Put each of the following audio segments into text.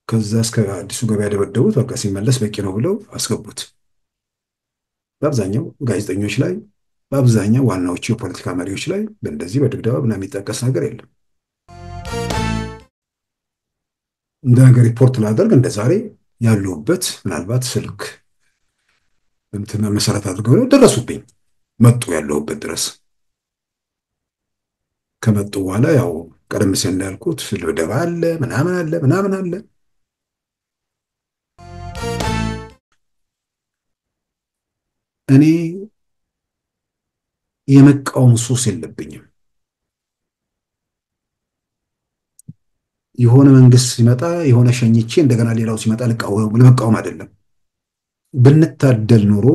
ከዛ እስከ አዲሱ ገበያ ደበደቡት። በቃ ሲመለስ በቂ ነው ብለው አስገቡት። በአብዛኛው ጋዜጠኞች ላይ፣ በአብዛኛው ዋናዎቹ የፖለቲካ መሪዎች ላይ በእንደዚህ በድብደባ ምናምን የሚጠቀስ ነገር የለም። እንደ ነገር ሪፖርት ላደርግ እንደ ዛሬ ያለሁበት ምናልባት ስልክ እንትን መሰረት አድርገው ነው ደረሱብኝ፣ መጡ ያለሁበት ድረስ። ከመጡ በኋላ ያው ቀደም ሲል እንዳልኩት ድብደባ አለ፣ ምናምን አለ፣ ምናምን አለ። እኔ የመቃወም ሱስ የለብኝም። የሆነ መንግስት ሲመጣ የሆነ ሸኝቼ እንደገና ሌላው ሲመጣ ለመቃወም አይደለም። ብንታደል ኑሮ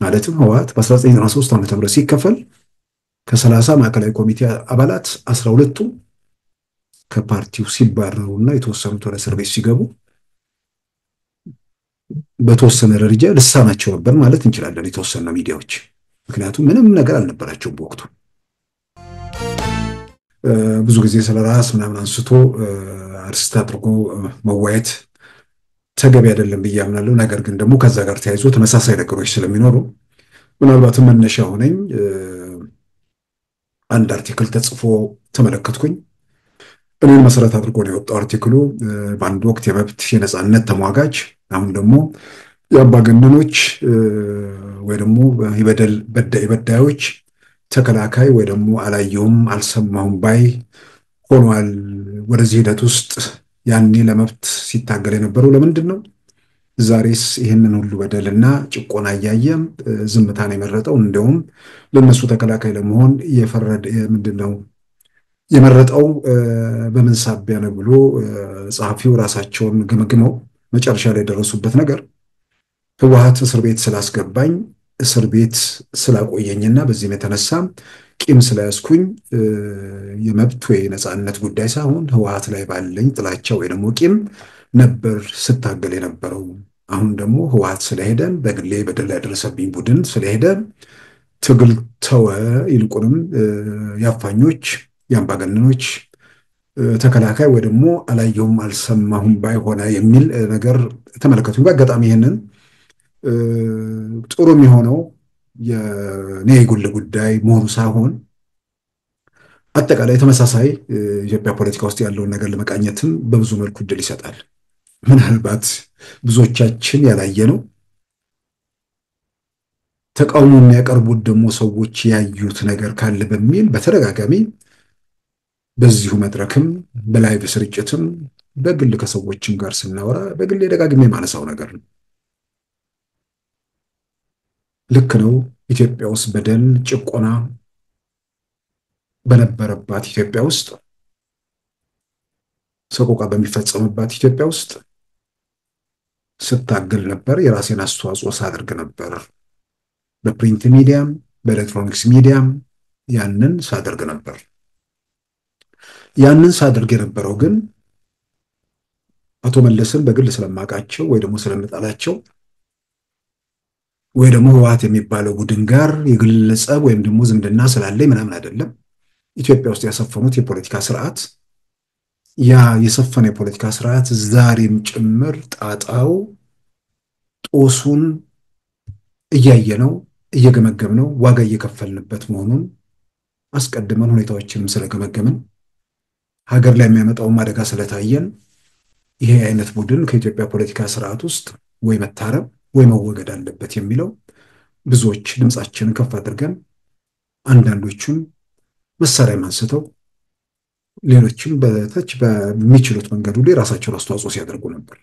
ማለትም ህወሓት በ1993 ዓ.ም ሲከፈል ከ30 ማዕከላዊ ኮሚቴ አባላት 12ቱ ከፓርቲው ሲባረሩና የተወሰኑት ወደ እስር ቤት ሲገቡ በተወሰነ ደረጃ ልሳናቸው ነበር ማለት እንችላለን የተወሰኑ ሚዲያዎች። ምክንያቱም ምንም ነገር አልነበራቸውም በወቅቱ። ብዙ ጊዜ ስለ ራስ ምናምን አንስቶ አርስት አድርጎ መዋየት ተገቢ አይደለም ብዬ አምናለሁ። ነገር ግን ደግሞ ከዛ ጋር ተያይዞ ተመሳሳይ ነገሮች ስለሚኖሩ ምናልባትም መነሻ ሆነኝ አንድ አርቲክል ተጽፎ ተመለከትኩኝ። እኔን መሰረት አድርጎ ነው የወጣው አርቲክሉ። በአንድ ወቅት የመብት የነፃነት ተሟጋጅ፣ አሁን ደግሞ የአምባገነኖች ወይ ደግሞ የበዳዮች ተከላካይ ወይ ደግሞ አላየውም አልሰማሁም ባይ ሆኗል። ወደዚህ ሂደት ውስጥ ያኔ ለመብት ሲታገል የነበረው ለምንድን ነው? ዛሬስ ይህንን ሁሉ በደልና ጭቆና እያየ ዝምታን የመረጠው? እንደውም ለነሱ ተከላካይ ለመሆን የፈረደ ምንድን ነው የመረጠው? በምን ሳቢያ ነው ብሎ ጸሐፊው ራሳቸውን ገምግመው መጨረሻ ላይ የደረሱበት ነገር ህወሓት እስር ቤት ስላስገባኝ፣ እስር ቤት ስላቆየኝና በዚህም የተነሳ ቂም ስለያዝኩኝ የመብት ወይ ነፃነት ጉዳይ ሳይሆን ህወሓት ላይ ባለኝ ጥላቻ ወይ ደግሞ ቂም ነበር ስታገል የነበረው። አሁን ደግሞ ህወሓት ስለሄደ፣ በግሌ በደል ያደረሰብኝ ቡድን ስለሄደ ትግል ተወ፣ ይልቁንም የአፋኞች የአምባገነኖች ተከላካይ ወይ ደግሞ አላየሁም አልሰማሁም ባይሆነ የሚል ነገር ተመለከቱ። በአጋጣሚ ይህንን ጥሩ የሚሆነው የኔ የግል ጉዳይ መሆኑ ሳይሆን አጠቃላይ ተመሳሳይ ኢትዮጵያ ፖለቲካ ውስጥ ያለውን ነገር ለመቃኘትም በብዙ መልኩ እድል ይሰጣል። ምናልባት ብዙዎቻችን ያላየ ነው፣ ተቃውሞ የሚያቀርቡት ደግሞ ሰዎች ያዩት ነገር ካለ በሚል በተደጋጋሚ በዚሁ መድረክም በላይቭ ስርጭትም በግል ከሰዎችም ጋር ስናወራ በግል ደጋግሜ የማነሳው ነገር ነው። ልክ ነው። ኢትዮጵያ ውስጥ በደል ጭቆና በነበረባት ኢትዮጵያ ውስጥ፣ ሰቆቃ በሚፈጸምባት ኢትዮጵያ ውስጥ ስታገል ነበር። የራሴን አስተዋጽኦ ሳደርግ ነበር። በፕሪንት ሚዲያም በኤሌክትሮኒክስ ሚዲያም ያንን ሳደርግ ነበር። ያንን ሳደርግ የነበረው ግን አቶ መለስን በግል ስለማውቃቸው ወይ ደግሞ ስለምጣላቸው ወይ ደግሞ ህወሓት የሚባለው ቡድን ጋር የግል ጸብ ወይም ደግሞ ዝምድና ስላለኝ ምናምን አይደለም። ኢትዮጵያ ውስጥ ያሰፈኑት የፖለቲካ ስርዓት፣ ያ የሰፈነ የፖለቲካ ስርዓት ዛሬም ጭምር ጣጣው ጦሱን እያየነው እየገመገምነው ዋጋ እየከፈልንበት መሆኑን አስቀድመን ሁኔታዎችንም ስለገመገምን ሀገር ላይ የሚያመጣውን አደጋ ስለታየን ይሄ አይነት ቡድን ከኢትዮጵያ ፖለቲካ ስርዓት ውስጥ ወይ መታረም ወይ መወገድ አለበት የሚለው ብዙዎች ድምፃችንን ከፍ አድርገን አንዳንዶቹም መሳሪያ አንስተው ሌሎችም በተች በሚችሉት መንገድ ሁሉ የራሳቸውን አስተዋጽኦ ሲያደርጉ ነበር።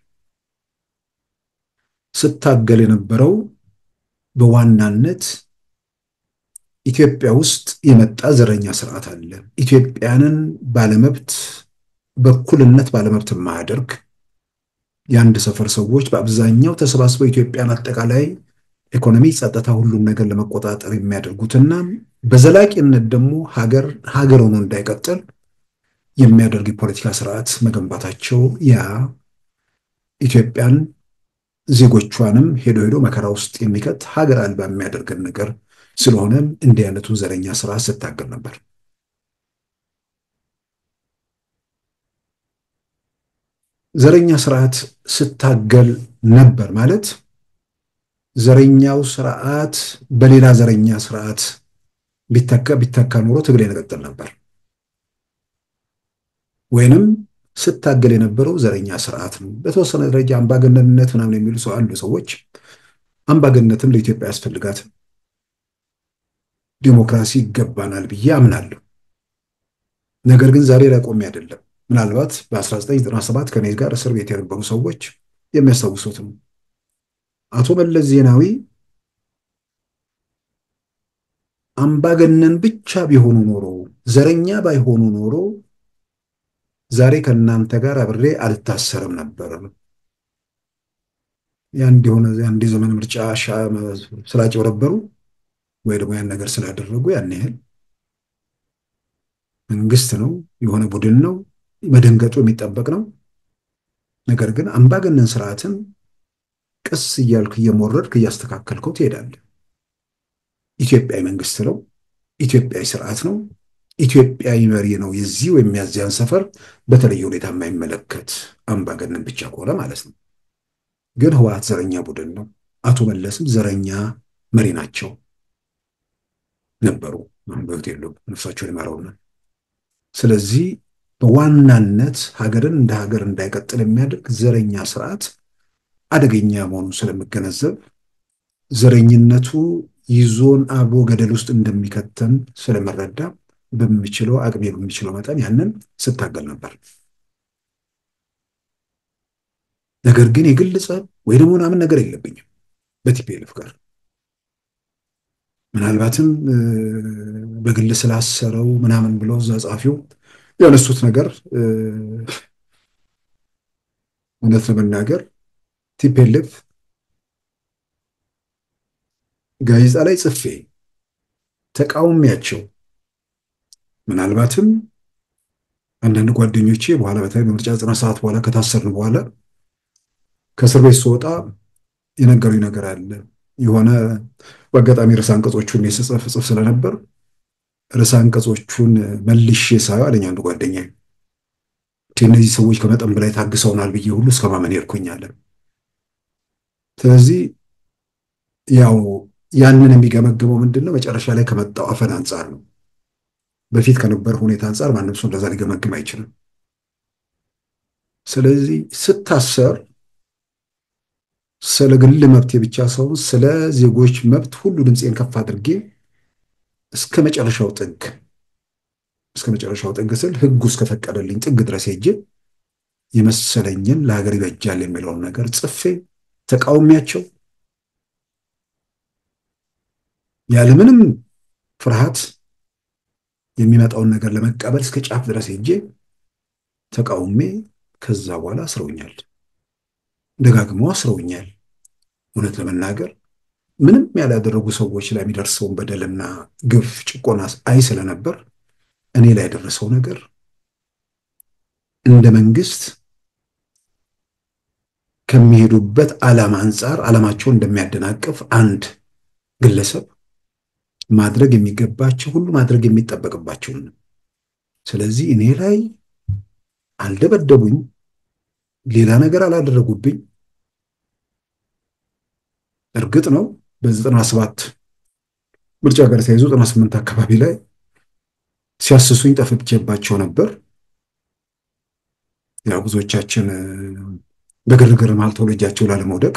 ስታገል የነበረው በዋናነት ኢትዮጵያ ውስጥ የመጣ ዘረኛ ስርዓት አለ። ኢትዮጵያንን ባለመብት በኩልነት ባለመብት የማያደርግ የአንድ ሰፈር ሰዎች በአብዛኛው ተሰባስበው ኢትዮጵያን አጠቃላይ ኢኮኖሚ፣ ጸጥታ፣ ሁሉም ነገር ለመቆጣጠር የሚያደርጉትና በዘላቂነት ደግሞ ሀገር ሆኖ እንዳይቀጥል የሚያደርግ የፖለቲካ ስርዓት መገንባታቸው ያ ኢትዮጵያን ዜጎቿንም ሄዶ ሄዶ መከራ ውስጥ የሚከት ሀገር አልባ የሚያደርገን ነገር ስለሆነ እንዲህ አይነቱን ዘረኛ ስርዓት ስታገል ነበር። ዘረኛ ስርዓት ስታገል ነበር ማለት ዘረኛው ስርዓት በሌላ ዘረኛ ስርዓት ቢተካ ኖሮ ትግል ይቀጥል ነበር። ወይንም ስታገል የነበረው ዘረኛ ስርዓት ነው። በተወሰነ ደረጃ አምባገነንነት ምናምን የሚሉ ሰው አሉ ሰዎች። አምባገነትም ለኢትዮጵያ ያስፈልጋት ዲሞክራሲ ይገባናል ብዬ አምናለሁ። ነገር ግን ዛሬ ላይ ቆሜ አይደለም። ምናልባት በ1997 ከኔ ጋር እስር ቤት የነበሩ ሰዎች የሚያስታውሱት ነው። አቶ መለስ ዜናዊ አምባገነን ብቻ ቢሆኑ ኖሮ፣ ዘረኛ ባይሆኑ ኖሮ ዛሬ ከእናንተ ጋር አብሬ አልታሰርም ነበር። የአንድ ዘመን ምርጫ ስላጭበረበሩ ወይ ደግሞ ያን ነገር ስላደረጉ ያን ያህል መንግስት ነው የሆነ ቡድን ነው መደንገጡ የሚጠበቅ ነው። ነገር ግን አምባገነን ስርዓትን ቀስ እያልክ እየሞረድክ እያስተካከልከው ትሄዳለህ። ኢትዮጵያዊ መንግስት ነው፣ ኢትዮጵያዊ ስርዓት ነው፣ ኢትዮጵያዊ መሪ ነው። የዚህ ወይም ያዚያን ሰፈር በተለየ ሁኔታ የማይመለከት አምባገነን ብቻ ከሆነ ማለት ነው። ግን ህወሓት ዘረኛ ቡድን ነው። አቶ መለስም ዘረኛ መሪ ናቸው ነበሩ። በህይወት የሉም፣ ነፍሳቸውን ይማረውና። ስለዚህ በዋናነት ሀገርን እንደ ሀገር እንዳይቀጥል የሚያደርግ ዘረኛ ስርዓት አደገኛ መሆኑን ስለምገነዘብ ዘረኝነቱ ይዞን አብሮ ገደል ውስጥ እንደሚከተን ስለመረዳ በሚችለው አቅሜ በሚችለው መጠን ያንን ስታገል ነበር። ነገር ግን የግል ጸብ ወይ ደግሞ ምናምን ነገር የለብኝም በቲፒኤልኤፍ ጋር። ምናልባትም በግል ስላሰረው ምናምን ብለው እዛ ጻፊው ያነሱት ነገር እውነት ለመናገር ቲፒኤልኤፍ ጋዜጣ ላይ ጽፌ ተቃውሚያቸው ምናልባትም አንዳንድ ጓደኞቼ በኋላ በተለይ በምርጫ 97 በኋላ ከታሰርን በኋላ ከእስር ቤት ስወጣ የነገሩኝ ነገር አለ። የሆነ በአጋጣሚ ርዕሰ አንቀጾቹን የስጽፍ ስለነበር ርዕሰ አንቀጾቹን መልሼ ሳየው አለኝ አንዱ ጓደኛዬ፣ እነዚህ ሰዎች ከመጠን በላይ ታግሰውናል ብዬ ሁሉ እስከ ማመን ሄድኩኛል። ስለዚህ ያው ያንን የሚገመግመው ምንድነው መጨረሻ ላይ ከመጣው አፈን አንጻር ነው። በፊት ከነበረ ሁኔታ አንጻር ማንም ሰው እንደዛ ሊገመግም አይችልም። ስለዚህ ስታሰር ስለ ግል መብት ብቻ ሳይሆን ስለ ዜጎች መብት ሁሉ ድምፄን ከፍ አድርጌ እስከ መጨረሻው ጥግ ስል ህጉ እስከፈቀደልኝ ጥግ ድረስ ሄጄ የመሰለኝን ለሀገር ይበጃል የሚለውን ነገር ጽፌ ተቃውሚያቸው ያለምንም ፍርሃት የሚመጣውን ነገር ለመቀበል እስከ ጫፍ ድረስ ሄጄ ተቃውሜ ከዛ በኋላ አስረውኛል። ደጋግመው አስረውኛል። እውነት ለመናገር ምንም ያላደረጉ ሰዎች ላይ የሚደርሰውን በደልና ግፍ፣ ጭቆና አይ ስለነበር እኔ ላይ ያደረሰው ነገር እንደ መንግስት ከሚሄዱበት ዓላማ አንጻር ዓላማቸውን እንደሚያደናቅፍ አንድ ግለሰብ ማድረግ የሚገባቸው ሁሉ ማድረግ የሚጠበቅባቸው ነው። ስለዚህ እኔ ላይ አልደበደቡኝ፣ ሌላ ነገር አላደረጉብኝ። እርግጥ ነው በ97 ምርጫ ጋር ተያይዞ 98 አካባቢ ላይ ሲያስሱኝ ጠፍቼባቸው ነበር። ያው ብዙዎቻችን በግርግር መሃል ተወልጃቸው ላለመውደቅ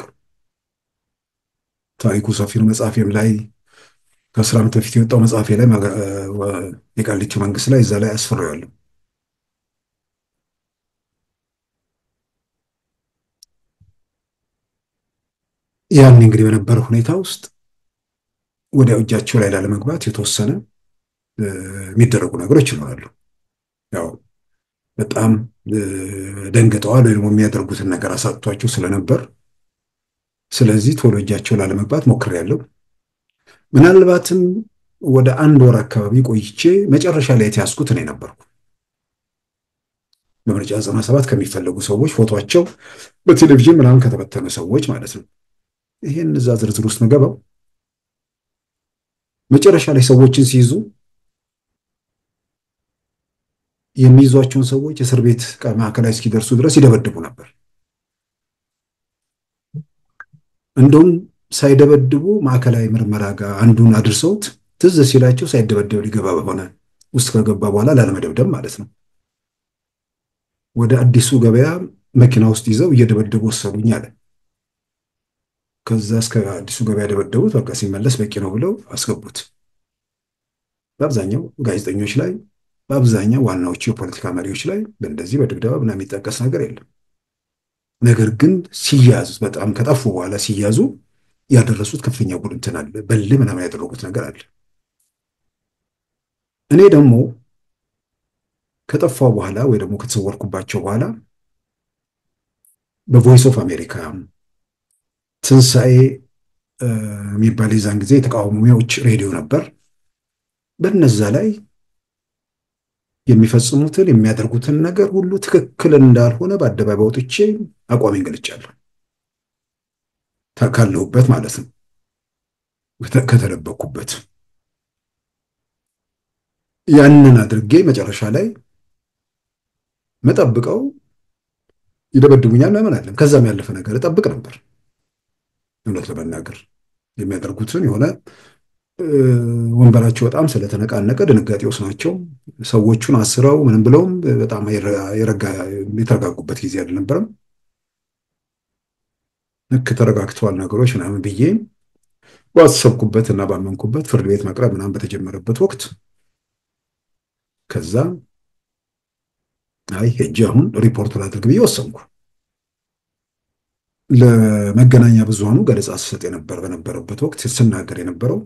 ታሪኩ ሰፊ ነው። መጽሐፌም ላይ ከ10 ዓመት በፊት የወጣው መጽሐፌ ላይ የቃሊቲ መንግስት ላይ እዛ ላይ አስፈራለሁ። ያን እንግዲህ በነበረ ሁኔታ ውስጥ ወዲያው እጃቸው ላይ ላለመግባት የተወሰነ የሚደረጉ ነገሮች ይኖራሉ። ያው በጣም ደንግጠዋል ወይ ደግሞ የሚያደርጉትን ነገር አሳጥቷቸው ስለነበር ስለዚህ ቶሎ እጃቸው ላለመግባት ሞክሬያለሁ። ምናልባትም ወደ 1 ወር አካባቢ ቆይቼ መጨረሻ ላይ የተያዝኩት እኔ ነበርኩ። በምርጫ 97 ከሚፈለጉ ሰዎች ፎቶቸው በቴሌቪዥን ምናምን ከተበተኑ ሰዎች ማለት ነው። ይሄን እዛ ዝርዝር ውስጥ መገባው መጨረሻ ላይ ሰዎችን ሲይዙ የሚይዟቸውን ሰዎች እስር ቤት ማዕከላዊ እስኪደርሱ ድረስ ይደበድቡ ነበር። እንደውም ሳይደበድቡ ማዕከላዊ ምርመራ ጋር አንዱን አድርሰውት ትዝ ሲላቸው ሳይደበደብ ሊገባ በሆነ ውስጥ ከገባ በኋላ ላለመደብደብ ማለት ነው። ወደ አዲሱ ገበያ መኪና ውስጥ ይዘው እየደበደቡ ወሰዱኝ አለ። ከዛ እስከ አዲሱ ገበያ ደበደቡት። በቃ ሲመለስ በቂ ነው ብለው አስገቡት። በአብዛኛው ጋዜጠኞች ላይ፣ በአብዛኛው ዋናዎቹ የፖለቲካ መሪዎች ላይ በእንደዚህ በድብደባ ምናምን የሚጠቀስ ነገር የለም። ነገር ግን ሲያዙ በጣም ከጠፉ በኋላ ሲያዙ ያደረሱት ከፍተኛ እንትን አለ፣ በል ምናምን ያደረጉት ነገር አለ። እኔ ደግሞ ከጠፋው በኋላ ወይ ደግሞ ከተሰወርኩባቸው በኋላ በቮይስ ኦፍ አሜሪካ ትንሣኤ የሚባል የዛን ጊዜ የተቃዋሚዎች ሬዲዮ ነበር። በነዛ ላይ የሚፈጽሙትን የሚያደርጉትን ነገር ሁሉ ትክክል እንዳልሆነ በአደባባይ ወጥቼ አቋሜን ገልጫለሁ። ካለሁበት ማለት ነው፣ ከተደበቅኩበት ያንን አድርጌ መጨረሻ ላይ መጠብቀው ይደበድቡኛል ምናምን አለም። ከዛም ያለፈ ነገር እጠብቅ ነበር። እውነት ለመናገር የሚያደርጉትን የሆነ ወንበራቸው በጣም ስለተነቃነቀ ድንጋጤ ውስጥ ናቸው። ሰዎቹን አስረው ምንም ብለውም በጣም የተረጋጉበት ጊዜ አልነበረም። ልክ ተረጋግተዋል ነገሮች ምናምን ብዬ ባሰብኩበት እና ባመንኩበት ፍርድ ቤት መቅረብ ምናምን በተጀመረበት ወቅት ከዛ አይ ሄጄ አሁን ሪፖርት ላድርግ ብዬ ወሰንኩ። ለመገናኛ ብዙሃኑ ገለጻ ስሰጥ በነበረበት ወቅት ስናገር የነበረው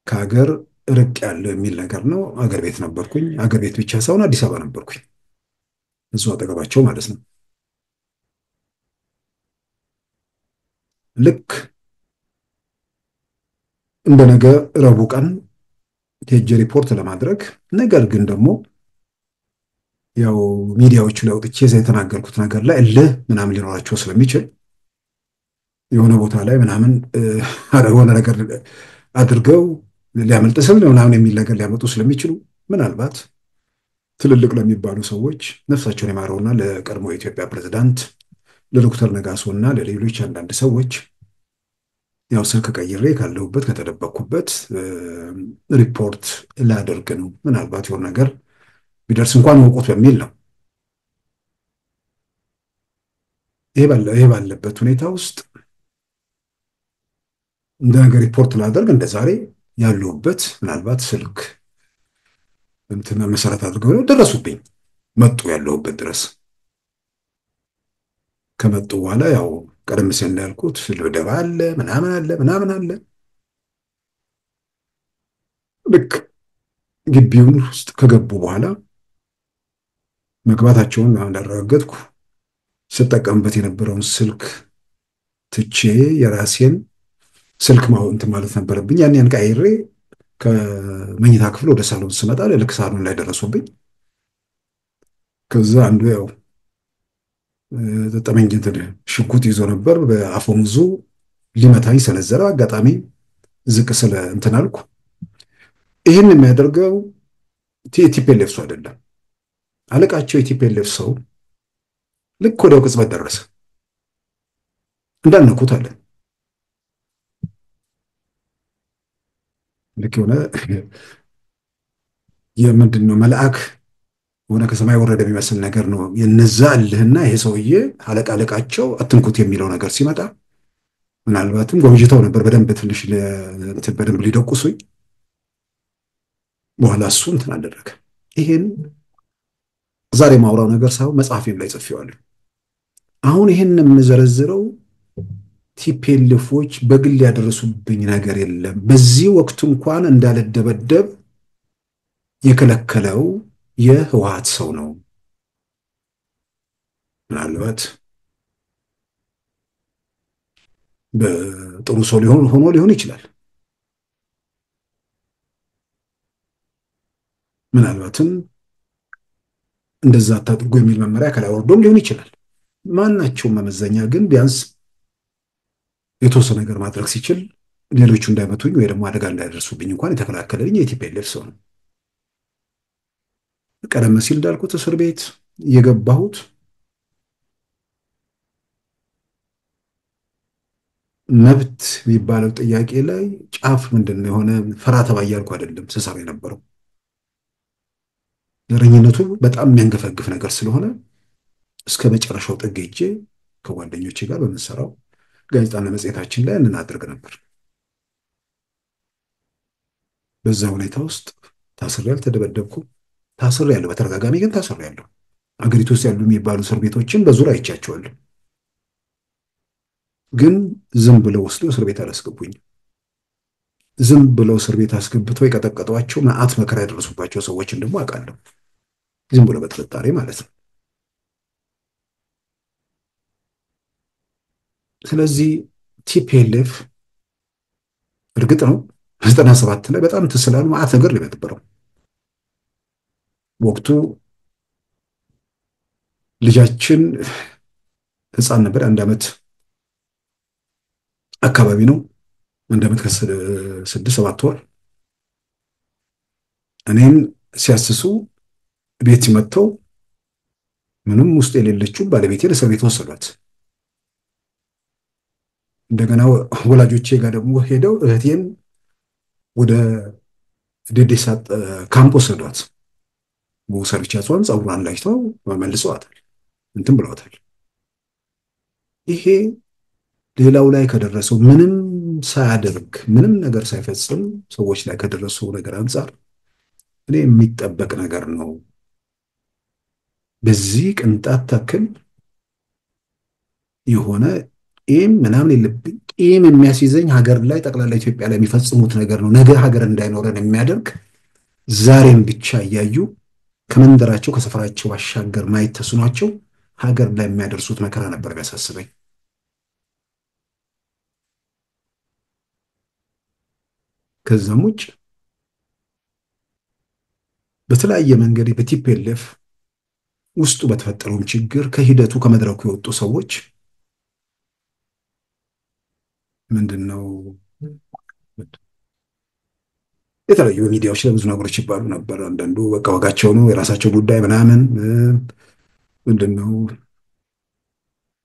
ከሀገር ርቅ ያለው የሚል ነገር ነው። አገር ቤት ነበርኩኝ። አገር ቤት ብቻ ሳይሆን አዲስ አበባ ነበርኩኝ፣ እሱ አጠገባቸው ማለት ነው። ልክ እንደ ነገ ረቡዕ ቀን ሄጄ ሪፖርት ለማድረግ ነገር ግን ደግሞ ያው ሚዲያዎቹ ላይ ወጥቼ የተናገርኩት ነገር ላይ እልህ ምናምን ሊኖራቸው ስለሚችል የሆነ ቦታ ላይ ምናምን የሆነ ነገር አድርገው ሊያመልጥ ስል ምናምን የሚል ነገር ሊያመጡ ስለሚችሉ ምናልባት ትልልቅ ለሚባሉ ሰዎች ነፍሳቸውን የማረውና ለቀድሞ የኢትዮጵያ ፕሬዝዳንት ለዶክተር ነጋሶ እና ለሌሎች አንዳንድ ሰዎች ያው ስልክ ቀይሬ ካለሁበት ከተደበቅኩበት ሪፖርት ላደርግ ነው፣ ምናልባት የሆነ ነገር ቢደርስ እንኳን ወቁት በሚል ነው። ይሄ ባለበት ሁኔታ ውስጥ እንደ ነገር ሪፖርት ላደርግ እንደ ዛሬ ያለሁበት ምናልባት ስልክ እንትን መሰረት አድርገው ነው ደረሱብኝ፣ መጡ ያለሁበት ድረስ። ከመጡ በኋላ ያው ቀደም ሲል እንዳልኩት ድብደባ አለ ምናምን አለ። ልክ ግቢውን ውስጥ ከገቡ በኋላ መግባታቸውን እንዳረጋገጥኩ ስጠቀምበት የነበረውን ስልክ ትቼ የራሴን ስልክ እንትን ማለት ነበረብኝ። ያን ቀይሬ ከመኝታ ክፍል ወደ ሳሎን ስመጣ ልክ ሳሎን ላይ ደረሱብኝ። ከዛ አንዱ ያው ጠመንጃ ሽጉጥ ይዞ ነበር። በአፈሙዙ ሊመታኝ ሰነዘረ። አጋጣሚ ዝቅ ስለ እንትን አልኩ። ይህን የሚያደርገው ቲፒኤልኤፍ ሰው አይደለም፣ አለቃቸው የቲፒኤልኤፍ ሰው ልክ ወዲያው ቅጽበት ደረሰ። እንዳልነኩት አለ። ልክ የሆነ የምንድን ነው መልአክ ሆነ ከሰማይ ወረደ የሚመስል ነገር ነው የነዛ እልህና ይሄ ሰውዬ አለቃቸው አትንኩት የሚለው ነገር ሲመጣ ምናልባትም ጎብጅተው ነበር በደንብ ትንሽ በደንብ ሊደቁሱኝ። በኋላ እሱ እንትን አደረገ። ይሄን ዛሬ ማውራው ነገር ሳይሆን መጽሐፌም ላይ ጽፌዋለሁ። አሁን ይሄን የምዘረዝረው ቲፒኤልኤፎች በግል ያደረሱብኝ ነገር የለም። በዚህ ወቅት እንኳን እንዳልደበደብ የከለከለው የህወሓት ሰው ነው። ምናልባት በጥሩ ሰው ሆኖ ሊሆን ይችላል። ምናልባትም እንደዛ አታድርጉ የሚል መመሪያ ከላይ ወርዶም ሊሆን ይችላል። ማናቸውም መመዘኛ ግን ቢያንስ የተወሰነ ነገር ማድረግ ሲችል ሌሎቹ እንዳይመቱኝ ወይ ደግሞ አደጋ እንዳይደርሱብኝ እንኳን የተከላከለልኝ የቲፒኤልኤፍ ሰው ነው። ቀደም ሲል እንዳልኩት እስር ቤት የገባሁት መብት የሚባለው ጥያቄ ላይ ጫፍ ምንድን ነው የሆነ ፈራ ተባ እያልኩ አይደለም ስሰራ የነበረው። ዘረኝነቱ በጣም የሚያንገፈግፍ ነገር ስለሆነ እስከ መጨረሻው ጥግ ሄጄ ከጓደኞቼ ጋር በምንሰራው ጋዜጣና መጽሔታችን ላይ እንናደርግ ነበር። በዛ ሁኔታ ውስጥ ታስሬ አልተደበደብኩም። ታስሬ ያለሁ በተደጋጋሚ ግን ታስሬ ያለሁ። አገሪቱ ውስጥ ያሉ የሚባሉ እስር ቤቶችን በዙሪያ አይቻቸዋለሁ። ግን ዝም ብለው ወስዶ እስር ቤት አላስገቡኝም። ዝም ብለው እስር ቤት አስገብተው የቀጠቀጧቸው መዓት መከራ ያደረሱባቸው ሰዎችን ደግሞ አውቃለሁ። ዝም ብሎ በጥርጣሬ ማለት ነው። ስለዚህ ቲፒኤልኤፍ እርግጥ ነው 97 ላይ በጣም ትስላሉ መዓት ነገር ነው የነበረው። ወቅቱ ልጃችን ህፃን ነበር። 1 ዓመት አካባቢ ነው። 1 ዓመት ከ6-7 ወር እኔን ሲያስሱ ቤት መጥተው ምንም ውስጥ የሌለችው ባለቤቴን እስር ቤት ወሰዷት። እንደገና ወላጆቼ ጋር ደግሞ ሄደው እህቴን ወደ ዴዴሳ ካምፕ ወሰዷት። መውሰድ ብቻ ሳይሆን ፀጉሯን ላጭተው መልሰዋታል፣ እንትን ብለዋታል። ይሄ ሌላው ላይ ከደረሰው ምንም ሳያደርግ ምንም ነገር ሳይፈጽም ሰዎች ላይ ከደረሰው ነገር አንጻር እኔ የሚጠበቅ ነገር ነው። በዚህ ቅንጣት ታክል የሆነ ቂም ምናምን የለብኝ። ቂም የሚያስይዘኝ ሀገር ላይ ጠቅላላ ኢትዮጵያ ላይ የሚፈጽሙት ነገር ነው። ነገ ሀገር እንዳይኖረን የሚያደርግ ዛሬን ብቻ እያዩ ከመንደራቸው ከሰፈራቸው ባሻገር ማየት ተስኗቸው ሀገር ላይ የሚያደርሱት መከራ ነበር የሚያሳስበኝ። ከዛም ውጭ በተለያየ መንገድ በቲፒኤልኤፍ ውስጡ በተፈጠረውም ችግር ከሂደቱ ከመድረኩ የወጡ ሰዎች ምንድነው የተለያዩ ሚዲያዎች ላይ ብዙ ነገሮች ይባሉ ነበር። አንዳንዱ በቃ ወጋቸው ነው የራሳቸው ጉዳይ ምናምን ምንድነው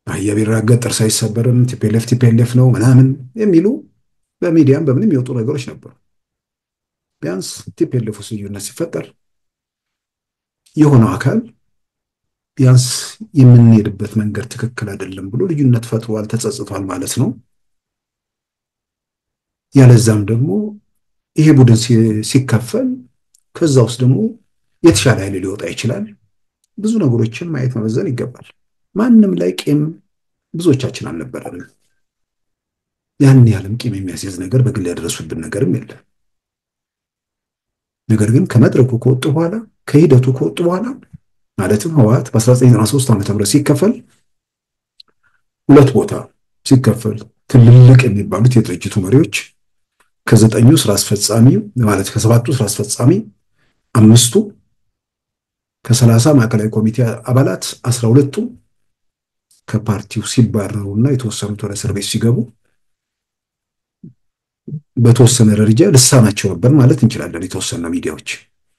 አህያ ቢራገጥ ጥርስ አይሰበርም፣ ቲፒኤልኤፍ ቲፒኤልኤፍ ነው ምናምን የሚሉ በሚዲያም በምንም የወጡ ነገሮች ነበሩ። ቢያንስ ቲፒኤልኤፍ ውስጥ ልዩነት ሲፈጠር የሆነው አካል ቢያንስ የምንሄድበት መንገድ ትክክል አይደለም ብሎ ልዩነት ፈጥሯል፣ ተጸጽቷል ማለት ነው። ያለዛም ደግሞ ይሄ ቡድን ሲከፈል ከዛ ውስጥ ደግሞ የተሻለ ኃይል ሊወጣ ይችላል። ብዙ ነገሮችን ማየት መመዘን ይገባል። ማንም ላይ ቂም ብዙዎቻችን አልነበረንም። ያን ያህልም ቂም የሚያስይዝ ነገር በግል ያደረሱብን ነገርም የለም። ነገር ግን ከመድረኩ ከወጡ በኋላ ከሂደቱ ከወጡ በኋላ ማለትም ህወሓት በ1993 ዓ.ም ሲከፈል 2 ቦታ ሲከፈል ትልልቅ የሚባሉት የድርጅቱ መሪዎች ከ9 ስራ አስፈጻሚ ማለት ከ7 ስራ አስፈጻሚ 5ቱ ከ30 ማዕከላዊ ኮሚቴ አባላት 12ቱ ከፓርቲው ሲባረሩና የተወሰኑት ወደ እስር ቤት ሲገቡ በተወሰነ ደረጃ ልሳናቸው ነበር ማለት እንችላለን የተወሰነ ሚዲያዎች።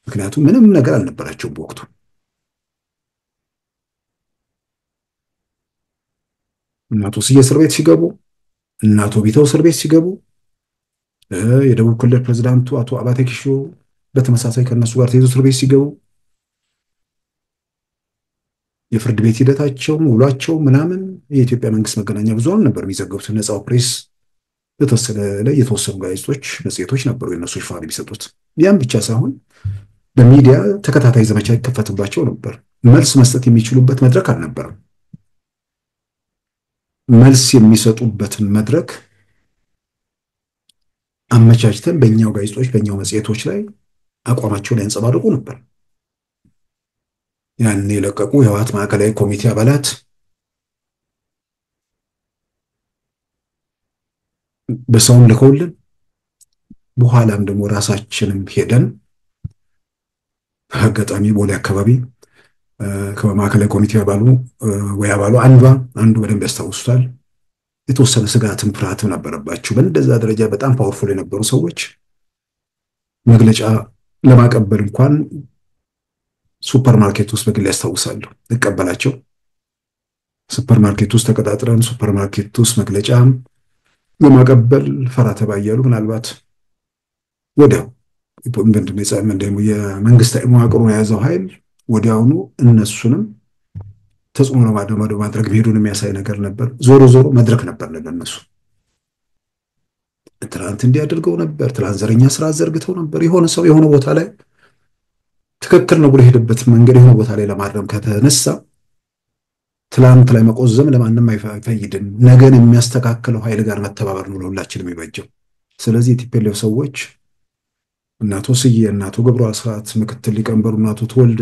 ምክንያቱም ምንም ነገር አልነበራቸው በወቅቱ። እናቶ ስዬ እስር ቤት ሲገቡ፣ እናቶ ቢተው እስር ቤት ሲገቡ፣ የደቡብ ክልል ፕሬዝዳንቱ አቶ አባተ ኪሾ በተመሳሳይ ከነሱ ጋር ተይዞ እስር ቤት ሲገቡ የፍርድ ቤት ሂደታቸው ውሏቸው ምናምን የኢትዮጵያ መንግስት መገናኛ ብዙሃን ነበር የሚዘገቡት። ነፃው ፕሬስ የተወሰኑ ጋዜጦች፣ መጽሔቶች ነበሩ የነሱ ሽፋን የሚሰጡት። ያም ብቻ ሳይሆን በሚዲያ ተከታታይ ዘመቻ ይከፈትባቸው ነበር። መልስ መስጠት የሚችሉበት መድረክ አልነበረም። መልስ የሚሰጡበትን መድረክ አመቻችተን በእኛው ጋዜጦች በእኛው መጽሔቶች ላይ አቋማቸውን ያንጸባርቁ ነበር። ያን የለቀቁ የህወሓት ማዕከላዊ ኮሚቴ አባላት በሰውም ልከውልን በኋላም ደግሞ ራሳችንም ሄደን አጋጣሚ ቦሌ አካባቢ ከማዕከላዊ ኮሚቴ አባሉ ወይ አባሉ አንዱ በደንብ ያስታውሱታል። የተወሰነ ስጋትም ፍርሃትም ነበረባቸው። በእንደዛ ደረጃ በጣም ፓወርፉል የነበሩ ሰዎች መግለጫ ለማቀበል እንኳን ሱፐር ማርኬት ውስጥ በግል ያስታውሳለሁ ልቀበላቸው ሱፐር ማርኬት ውስጥ ተቀጣጥረን ሱፐር ማርኬት ውስጥ መግለጫ ለማቀበል ፈራ ተባ እያሉ ምናልባት ወዲያው ምንድነው የመንግስት መዋቅሩን የያዘው ኃይል ወዲያውኑ እነሱንም ተጽዕኖ ማድረግ መሄዱን የሚያሳይ ነገር ነበር። ዞሮ ዞሮ መድረክ ነበር ለነሱ። ትናንት እንዲያደርገው ነበር፣ ትናንት ዘረኛ ስራ ዘርግተው ነበር። የሆነ ሰው የሆነ ቦታ ላይ ትክክል ነው ብሎ ሄደበት መንገድ የሆነ ቦታ ላይ ለማረም ከተነሳ ትላንት ላይ መቆዘም ለማንም አይፈይድም። ነገን የሚያስተካክለው ኃይል ጋር መተባበር ነው ለሁላችንም የሚበጀው። ስለዚህ የቲፒኤልኤፍ ሰዎች እናቶ ስዬ፣ እናቶ ገብሩ አስራት፣ ምክትል ሊቀመንበሩ እናቶ ተወልደ፣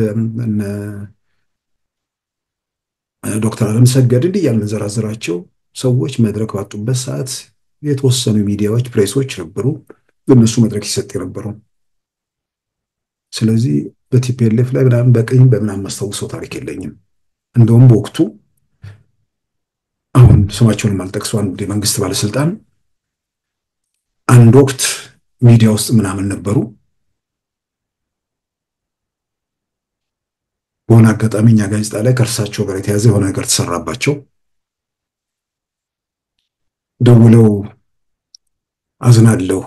ዶክተር አለም ሰገድ እንዲህ እያልን የምንዘራዝራቸው ሰዎች መድረክ ባጡበት ሰዓት የተወሰኑ ሚዲያዎች፣ ፕሬሶች ነበሩ ለነሱ መድረክ ይሰጥ የነበረው። ስለዚህ በቲፒኤልኤፍ ላይ ምናምን በቀኝ በምናምን ማስታውሰው ታሪክ የለኝም። እንደውም በወቅቱ አሁን ስማቸውን የማልጠቅሰው አንድ የመንግስት ባለስልጣን አንድ ወቅት ሚዲያ ውስጥ ምናምን ነበሩ። በሆነ አጋጣሚ እኛ ጋዜጣ ላይ ከእርሳቸው ጋር የተያዘ የሆነ ነገር ተሰራባቸው። ደውለው አዝናለሁ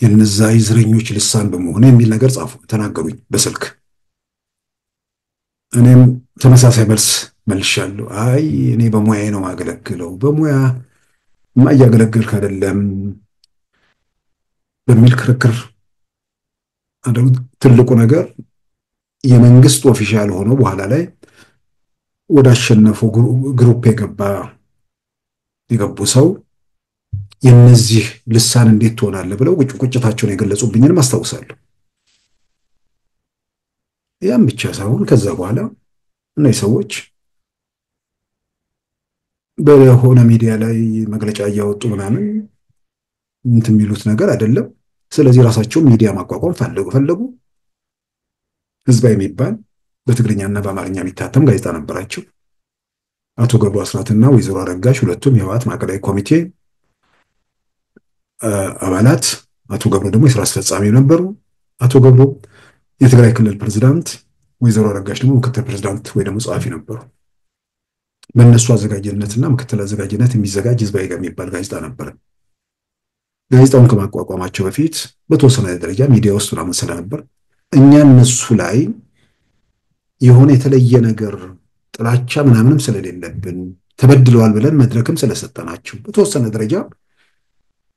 የነዛ የዘረኞች ልሳን በመሆን የሚል ነገር ጻፉ፣ ተናገሩኝ በስልክ። እኔም ተመሳሳይ መልስ መልሻለሁ። አይ እኔ በሙያዬ ነው ማገለግለው፣ በሙያ ማያገለግልክ አይደለም በሚል ክርክር ትልቁ ነገር የመንግስት ኦፊሻል ሆኖ በኋላ ላይ ወደ አሸነፈው ግሩፕ የገቡ ሰው የነዚህ ልሳን እንዴት ትሆናለህ ብለው ቁጭታቸውን የገለጹብኝንም አስታውሳለሁ። ያም ብቻ ሳይሆን ከዛ በኋላ እነዚህ ሰዎች በሆነ ሚዲያ ላይ መግለጫ እያወጡ ምናምን እንትን የሚሉት ነገር አይደለም። ስለዚህ ራሳቸው ሚዲያ ማቋቋም ፈለጉ። ህዝባዊ የሚባል በትግርኛና በአማርኛ የሚታተም ጋዜጣ ነበራቸው። አቶ ገብሩ አስራትና ወይዘሮ አረጋሽ ሁለቱም የህወሓት ማዕከላዊ ኮሚቴ አባላት፣ አቶ ገብሩ ደግሞ የስራ አስፈጻሚ ነበሩ። አቶ ገብሩ የትግራይ ክልል ፕሬዝዳንት፣ ወይዘሮ አረጋሽ ደግሞ ምክትል ፕሬዝዳንት ወይ ደግሞ ጸሐፊ ነበሩ። በእነሱ አዘጋጅነትና ምክትል አዘጋጅነት የሚዘጋጅ ህዝባዊ የሚባል ጋዜጣ ነበረ። ጋዜጣውን ከማቋቋማቸው በፊት በተወሰነ ደረጃ ሚዲያ ውስጥ ምናምን ስለነበር እኛ እነሱ ላይ የሆነ የተለየ ነገር ጥላቻ ምናምንም ስለሌለብን ተበድለዋል ብለን መድረክም ስለሰጠናቸው በተወሰነ ደረጃ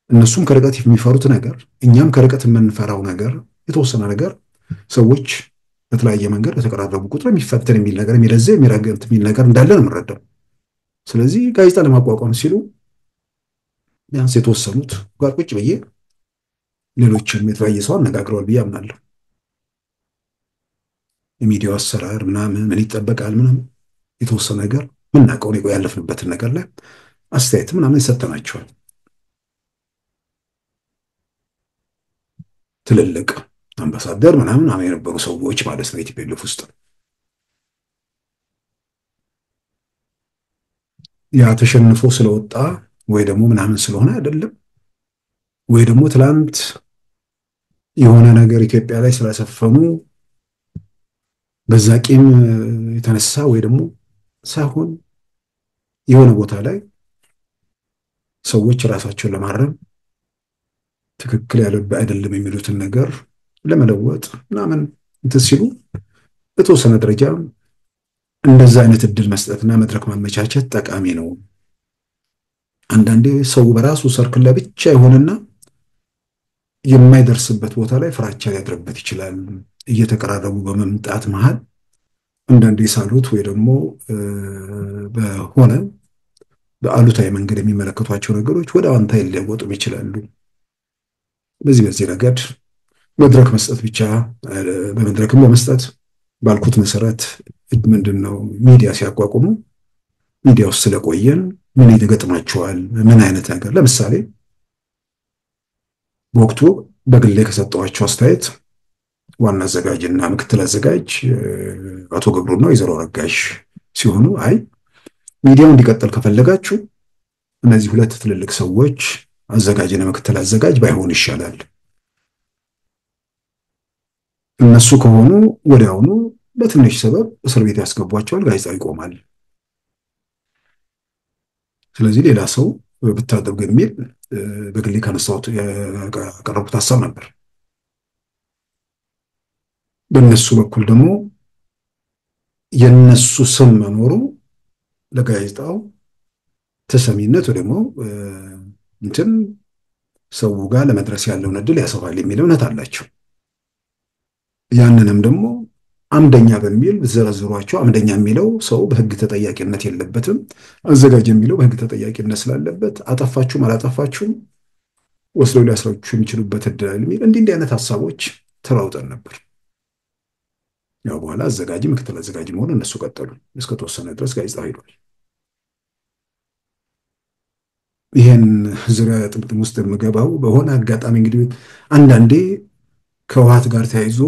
እነሱም ከርቀት የሚፈሩት ነገር እኛም ከርቀት የምንፈራው ነገር የተወሰነ ነገር ሰዎች በተለያየ መንገድ በተቀራረቡ ቁጥር የሚፈተን የሚል ነገር የሚረዘ የሚራገንት የሚል ነገር እንዳለ ነው የምንረዳው። ስለዚህ ጋዜጣ ለማቋቋም ሲሉ ቢያንስ የተወሰኑት ጋር ቁጭ ብዬ ሌሎችም የተለያየ ሰው አነጋግረዋል ብዬ አምናለሁ። የሚዲያው አሰራር ምን ይጠበቃል ምናምን የተወሰነ ነገር ምናውቀው ያለፍንበትን ነገር ላይ አስተያየት ምናምን ይሰጠናቸዋል። ትልልቅ አምባሳደር ምናምን የነበሩ ሰዎች ማለት ነው ኢትዮጵያ ውስጥ። ያ ተሸንፎ ስለወጣ ወይ ደግሞ ምናምን ስለሆነ አይደለም፣ ወይ ደግሞ ትላንት የሆነ ነገር ኢትዮጵያ ላይ ስላሰፈኑ በዛ ቂም የተነሳ ወይ ደግሞ ሳይሆን የሆነ ቦታ ላይ ሰዎች ራሳቸውን ለማረም ትክክል ያለበት አይደለም የሚሉትን ነገር ለመለወጥ ምናምን እንትን ሲሉ በተወሰነ ደረጃ እንደዛ አይነት እድል መስጠትና መድረክ ማመቻቸት ጠቃሚ ነው። አንዳንዴ ሰው በራሱ ሰርክል ላይ ብቻ ይሆንና የማይደርስበት ቦታ ላይ ፍራቻ ሊያድርበት ይችላል። እየተቀራረቡ በመምጣት መሃል አንዳንዴ ሳሉት ወይ ደግሞ በሆነ በአሉታዊ መንገድ የሚመለከቷቸው ነገሮች ወደ አዎንታዊ ሊለወጡም ይችላሉ። በዚህ ረገድ መድረክ መስጠት ብቻ በመድረክም በመስጠት ባልኩት መሰረት ምንድነው ሚዲያ ሲያቋቁሙ ሚዲያ ውስጥ ስለቆየን ምን ይገጥማቸዋል ምን አይነት ነገር ለምሳሌ በወቅቱ በግሌ ከሰጠኋቸው አስተያየት ዋና አዘጋጅና ምክትል አዘጋጅ አቶ ገብሩና ወይዘሮ አረጋሽ ሲሆኑ አይ ሚዲያው እንዲቀጥል ከፈለጋችሁ እነዚህ ሁለት ትልልቅ ሰዎች አዘጋጅና ምክትል አዘጋጅ ባይሆን ይሻላል። እነሱ ከሆኑ ወዲያውኑ በትንሽ ሰበብ እስር ቤት ያስገቧቸዋል፣ ጋዜጣው ይቆማል። ስለዚህ ሌላ ሰው ብታደርጉ የሚል በግሌ ካነሳሁት ያቀረቡት ሀሳብ ነበር። በእነሱ በኩል ደግሞ የነሱ ስም መኖሩ ለጋዜጣው ተሰሚነት ወይ ደግሞ እንትን ሰው ጋር ለመድረስ ያለውን እድል ያሰፋል የሚል እምነት አላቸው። ያንንም ደግሞ አምደኛ በሚል ዘረዝሯቸው፣ አምደኛ የሚለው ሰው በህግ ተጠያቂነት የለበትም፣ አዘጋጅ የሚለው በህግ ተጠያቂነት ስላለበት አጠፋችሁም አላጠፋችሁም ወስደው ሊያስራችሁ የሚችሉበት እድል የሚል እንዲህ አይነት ሀሳቦች ተራውጠን ነበር። ያው በኋላ አዘጋጅ ምክትል አዘጋጅ መሆኑ እነሱ ቀጠሉ። እስከተወሰነ ድረስ ጋዜጣ ሄዷል። ይሄን ዙሪያ ጥምጥም ውስጥ የምገባው በሆነ አጋጣሚ እንግዲህ አንዳንዴ ከውሃት ጋር ተያይዞ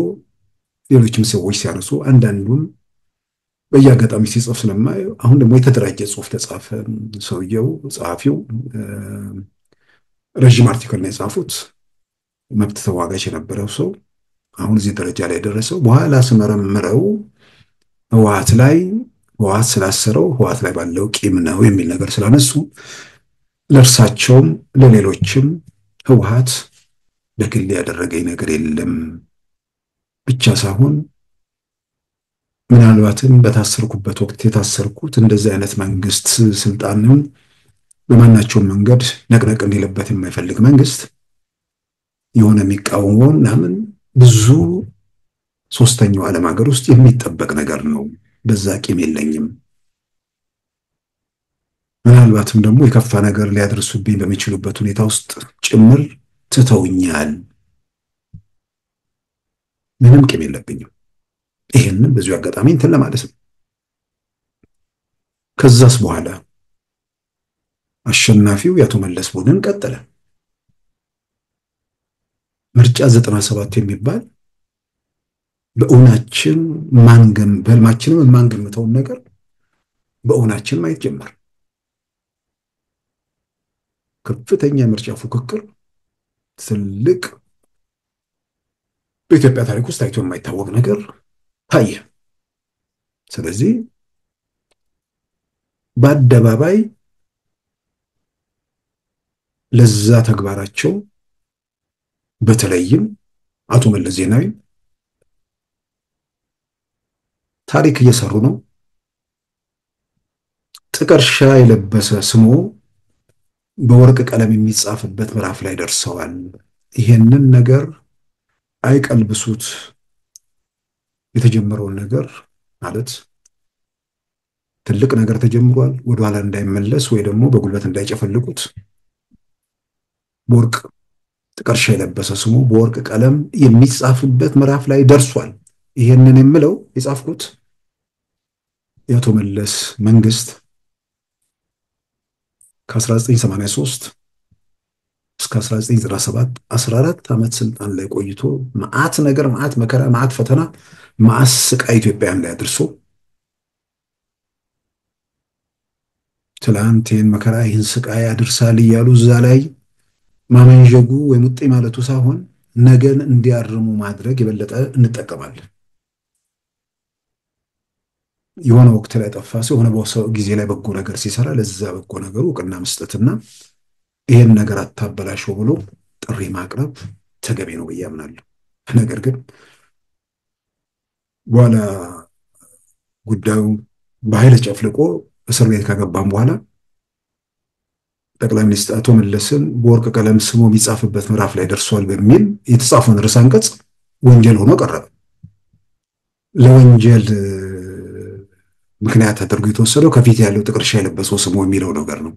ሌሎችም ሰዎች ሲያነሱ አንዳንዱም በየአጋጣሚ ሲጽፍ ስለማየው አሁን ደግሞ የተደራጀ ጽሁፍ ተጻፈ። ሰውየው ጸሐፊው ረዥም አርቲክል ነው የጻፉት። መብት ተሟጋች የነበረው ሰው አሁን እዚህ ደረጃ ላይ የደረሰው በኋላ ስመረምረው ህወሓት ላይ ህወሓት ስላሰረው ህወሓት ላይ ባለው ቂም ነው የሚል ነገር ስላነሱ ለእርሳቸውም ለሌሎችም ህወሓት በግል ያደረገኝ ነገር የለም ብቻ ሳይሆን ምናልባትም በታሰርኩበት ወቅት የታሰርኩት እንደዚህ አይነት መንግስት ስልጣንን በማናቸውም መንገድ ነቅነቅ እንዲልበት የማይፈልግ መንግስት የሆነ የሚቃወመው ምናምን ብዙ ሶስተኛው ዓለም ሀገር ውስጥ የሚጠበቅ ነገር ነው። በዛ ቂም የለኝም። ምናልባትም ደግሞ የከፋ ነገር ሊያደርሱብኝ በሚችሉበት ሁኔታ ውስጥ ጭምር ትተውኛል። ምንም ቂም የለብኝም። ይሄንን በዚሁ አጋጣሚ እንትን ለማለት ነው። ከዛስ በኋላ አሸናፊው የአቶ መለስ ቡድን ቀጠለ። ምርጫ 97 የሚባል በእውናችን በህልማችንም የማንገምተውን ነገር በእውናችን ማየት ጀመር። ከፍተኛ ምርጫ ፉክክር፣ ትልቅ በኢትዮጵያ ታሪክ ውስጥ ታይቶ የማይታወቅ ነገር ታየ። ስለዚህ በአደባባይ ለዛ ተግባራቸው በተለይም አቶ መለስ ዜናዊ ታሪክ እየሰሩ ነው። ጥቀርሻ የለበሰ ስሙ በወርቅ ቀለም የሚጻፍበት ምዕራፍ ላይ ደርሰዋል። ይሄንን ነገር አይቀልብሱት። የተጀመረውን ነገር ማለት ትልቅ ነገር ተጀምሯል፣ ወደኋላ እንዳይመለስ ወይ ደግሞ በጉልበት እንዳይጨፈልቁት በወርቅ ጥቀርሻ የለበሰ ስሙ በወርቅ ቀለም የሚጻፍበት ምዕራፍ ላይ ደርሷል። ይሄንን የምለው የጻፍኩት የአቶ መለስ መንግስት ከ1983 እስከ 1997 14 ዓመት ስልጣን ላይ ቆይቶ መዓት ነገር፣ መዓት መከራ፣ መዓት ፈተና፣ መዓት ስቃይ ኢትዮጵያን ላይ አድርሶ ትላንት ይህን መከራ ይህን ስቃይ አድርሳል እያሉ እዛ ላይ ማመንዠጉ ወይ ሙጤ ማለቱ ሳይሆን ነገን እንዲያርሙ ማድረግ የበለጠ እንጠቀማለን። የሆነ ወቅት ላይ ጠፋ ሰው የሆነ ጊዜ ላይ በጎ ነገር ሲሰራ ለዛ በጎ ነገሩ እውቅና መስጠትና ይሄን ነገር አታበላሸው ብሎ ጥሪ ማቅረብ ተገቢ ነው ብዬ አምናለሁ። ነገር ግን በኋላ ጉዳዩ በኃይል ጨፍልቆ እስር ቤት ከገባም በኋላ ጠቅላይ ሚኒስትር አቶ መለስን በወርቅ ቀለም ስሙ የሚጻፍበት ምዕራፍ ላይ ደርሷል በሚል የተጻፈውን ርዕሰ አንቀጽ ወንጀል ሆኖ ቀረበ። ለወንጀል ምክንያት ተደርጎ የተወሰደው ከፊት ያለው ጥቀርሻ የለበሰው ስሙ የሚለው ነገር ነው።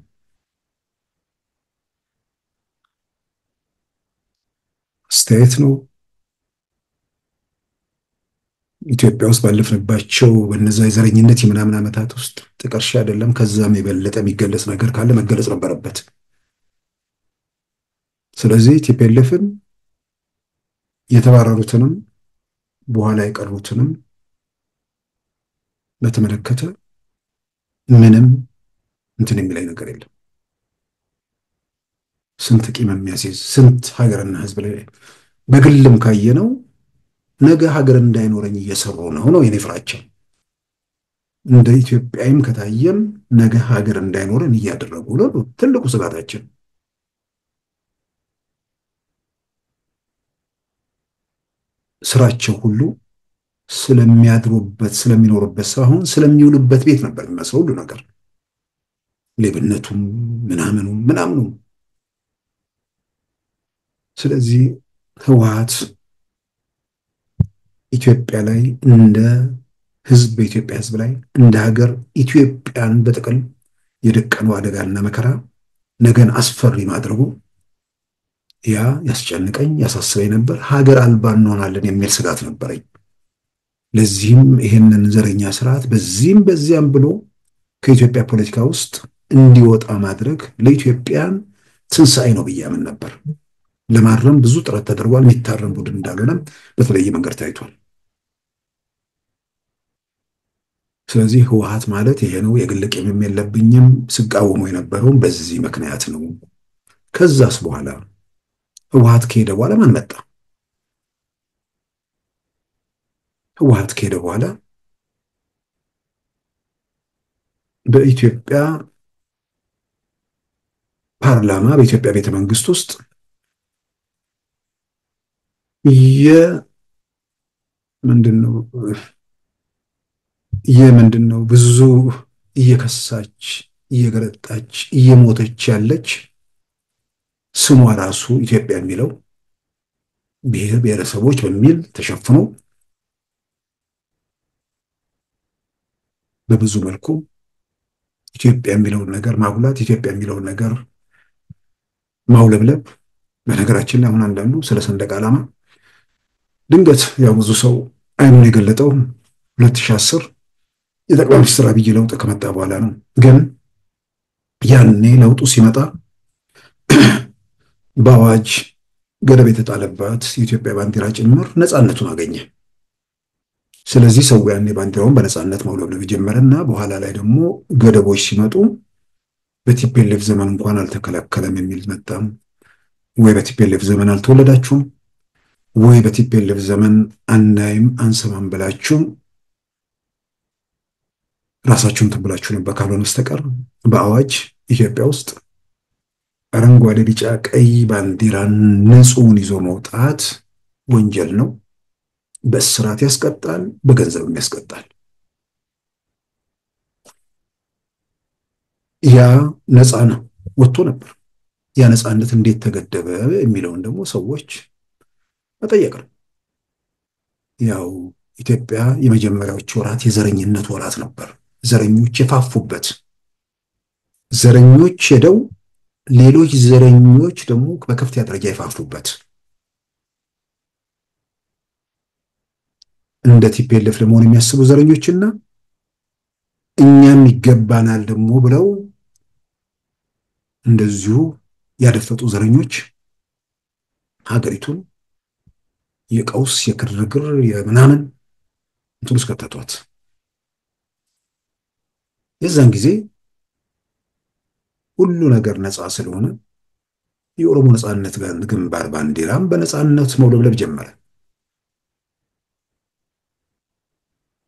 አስተያየት ነው። ኢትዮጵያ ውስጥ ባለፍንባቸው በነዛ የዘረኝነት የምናምን ዓመታት ውስጥ ጥቀርሻ አይደለም ከዛም የበለጠ የሚገለጽ ነገር ካለ መገለጽ ነበረበት። ስለዚህ ቲፒኤልኤፍን የተባረሩትንም በኋላ የቀሩትንም በተመለከተ ምንም እንትን የሚላይ ነገር የለም። ስንት ቂም የሚያስይዝ ስንት ሀገርና ሕዝብ ላይ በግልም ካየነው ነገ ሀገር እንዳይኖረኝ እየሰሩ ነው የኔ ፍራቻ። እንደ ኢትዮጵያዊም ከታየም ነገ ሀገር እንዳይኖረን እያደረጉ ነው ትልቁ ስጋታችን። ስራቸው ሁሉ ስለሚያድሩበት ስለሚኖሩበት ሳይሆን ስለሚውሉበት ቤት ነበር የሚመስለው ሁሉ ነገር፣ ሌብነቱም ምናምኑም ምናምኑም። ስለዚህ ህወሓት ኢትዮጵያ ላይ እንደ ህዝብ በኢትዮጵያ ህዝብ ላይ እንደ ሀገር ኢትዮጵያን በጥቅል የደቀነው አደጋና መከራ ነገን አስፈሪ ማድረጉ ያ ያስጨንቀኝ ያሳስበኝ ነበር። ሀገር አልባ እንሆናለን የሚል ስጋት ነበረኝ። ለዚህም ይሄንን ዘረኛ ስርዓት በዚህም በዚያም ብሎ ከኢትዮጵያ ፖለቲካ ውስጥ እንዲወጣ ማድረግ ለኢትዮጵያን ትንሣኤ ነው ብዬ አምን ነበር። ለማረም ብዙ ጥረት ተደርጓል። የሚታረም ቡድን እንዳልሆነም በተለየ መንገድ ታይቷል። ስለዚህ ህወሓት ማለት ይሄ ነው፣ የግል ቂምም የለብኝም። ስቃወሙ የነበረውም በዚህ ምክንያት ነው። ከዛስ በኋላ ህወሓት ከሄደ በኋላ ማን መጣ? ህወሓት ከሄደ በኋላ በኢትዮጵያ ፓርላማ በኢትዮጵያ ቤተ መንግስት ውስጥ የምንድነው ብዙ እየከሳች እየገረጣች እየሞተች ያለች ስሟ ራሱ ኢትዮጵያ የሚለው ብሔር ብሔረሰቦች በሚል ተሸፍኖ በብዙ መልኩ ኢትዮጵያ የሚለውን ነገር ማጉላት፣ ኢትዮጵያ የሚለውን ነገር ማውለብለብ። በነገራችን ላይ አሁን አንዳንዱ ስለ ሰንደቅ ዓላማ ድንገት ያው ብዙ ሰው አይኑን የገለጠው 2010 የጠቅላይ ሚኒስትር አብይ ለውጥ ከመጣ በኋላ ነው። ግን ያኔ ለውጡ ሲመጣ በአዋጅ ገደብ የተጣለባት የኢትዮጵያ ባንዲራ ጭምር ነፃነቱን አገኘ። ስለዚህ ሰው ያኔ ባንዲራውን በነፃነት ማውለብለብ ጀመረና በኋላ ላይ ደግሞ ገደቦች ሲመጡ በቲፒኤልኤፍ ዘመን እንኳን አልተከለከለም የሚል መጣም። ወይ በቲፒኤልኤፍ ዘመን አልተወለዳችሁም ወይ በቲፒኤልኤፍ ዘመን አናይም አንሰማም ብላችሁ ራሳችሁን ትብላችሁ ነበር። ካልሆነ በስተቀር በአዋጅ ኢትዮጵያ ውስጥ አረንጓዴ ቢጫ ቀይ ባንዲራን ንጹህን ይዞ መውጣት ወንጀል ነው። በእስራት ያስቀጣል፣ በገንዘብም ያስቀጣል። ያ ነፃ ነው ወጥቶ ነበር። ያ ነፃነት እንዴት ተገደበ የሚለውን ደግሞ ሰዎች መጠየቅ ነው። ያው ኢትዮጵያ የመጀመሪያዎቹ ወራት የዘረኝነት ወራት ነበር። ዘረኞች የፋፉበት፣ ዘረኞች ሄደው ሌሎች ዘረኞች ደግሞ በከፍተኛ ደረጃ የፋፉበት፣ እንደ ቲፒኤልኤፍ ለመሆን የሚያስቡ ዘረኞችና እኛም ይገባናል ደግሞ ብለው እንደዚሁ ያደፈጡ ዘረኞች ሀገሪቱን የቀውስ የግርግር የምናምን እንትን ውስጥ ከተቷት። የዛን ጊዜ ሁሉ ነገር ነፃ ስለሆነ የኦሮሞ ነፃነት ግንባር ባንዲራም በነፃነት መውለብለብ ጀመረ።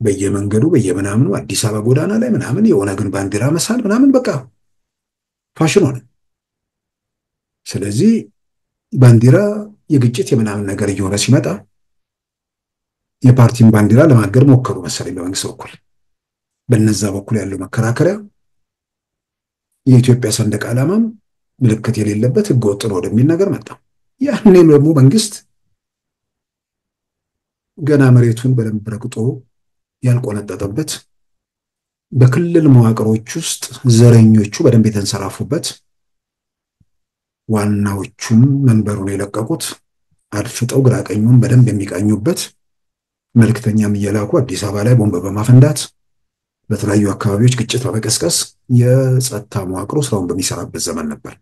በየመንገዱ በየምናምኑ አዲስ አበባ ጎዳና ላይ ምናምን የኦነግን ባንዲራ መሳል ምናምን በቃ ፋሽን ሆነ። ስለዚህ ባንዲራ የግጭት የምናምን ነገር እየሆነ ሲመጣ የፓርቲን ባንዲራ ለማገር ሞከሩ መሰለኝ በመንግስት በኩል። በነዛ በኩል ያለው መከራከሪያ የኢትዮጵያ ሰንደቅ ዓላማም ምልክት የሌለበት ህገወጥ ነው ወደሚል ነገር መጣ። ያኔም ደግሞ መንግስት ገና መሬቱን በደንብ ረግጦ ያልቆነጠጠበት፣ በክልል መዋቅሮች ውስጥ ዘረኞቹ በደንብ የተንሰራፉበት፣ ዋናዎቹም መንበሩን የለቀቁት አድፍጠው ግራቀኙን በደንብ የሚቃኙበት፣ መልክተኛም እየላኩ አዲስ አበባ ላይ ቦምብ በማፈንዳት በተለያዩ አካባቢዎች ግጭት በመቀስቀስ የጸጥታ መዋቅሩ ስራውን በሚሰራበት ዘመን ነበር።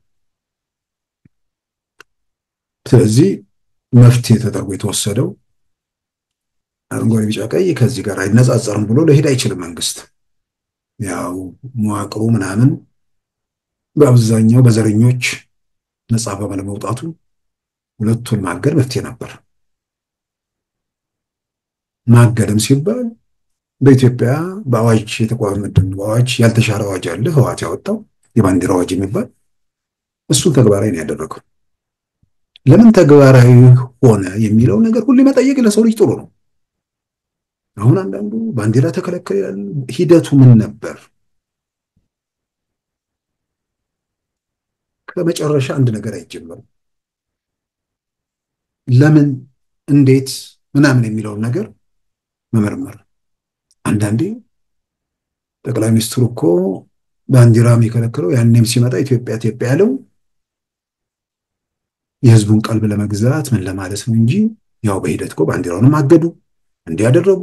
ስለዚህ መፍትሄ ተደርጎ የተወሰደው አረንጓዴ ቢጫ ቀይ ከዚህ ጋር አይነጻጸርም ብሎ ለሄድ አይችልም መንግስት። ያው መዋቅሩ ምናምን በአብዛኛው በዘረኞች ነፃ በመውጣቱ ሁለቱን ማገድ መፍትሄ ነበር። ማገደም ሲባል በኢትዮጵያ በአዋጅ የተቋቋመ ምንድን ነው? በአዋጅ ያልተሻረ አዋጅ አለ፣ ህወሓት ያወጣው የባንዲራ አዋጅ የሚባል እሱን ተግባራዊ ነው ያደረገው። ለምን ተግባራዊ ሆነ የሚለው ነገር ሁሌ መጠየቅ ለሰው ልጅ ጥሩ ነው። አሁን አንዳንዱ ባንዲራ ተከለከለ ይላል። ሂደቱ ምን ነበር? ከመጨረሻ አንድ ነገር አይጀመርም። ለምን፣ እንዴት፣ ምናምን የሚለውን ነገር መመርመር። አንዳንዴ ጠቅላይ ሚኒስትሩ እኮ ባንዲራ የሚከለክለው ያኔም ሲመጣ ኢትዮጵያ ኢትዮጵያ ያለው የህዝቡን ቀልብ ለመግዛት ምን ለማለት ነው እንጂ ያው በሂደት እኮ ባንዲራውንም አገዱ፣ እንዲያደረጉ።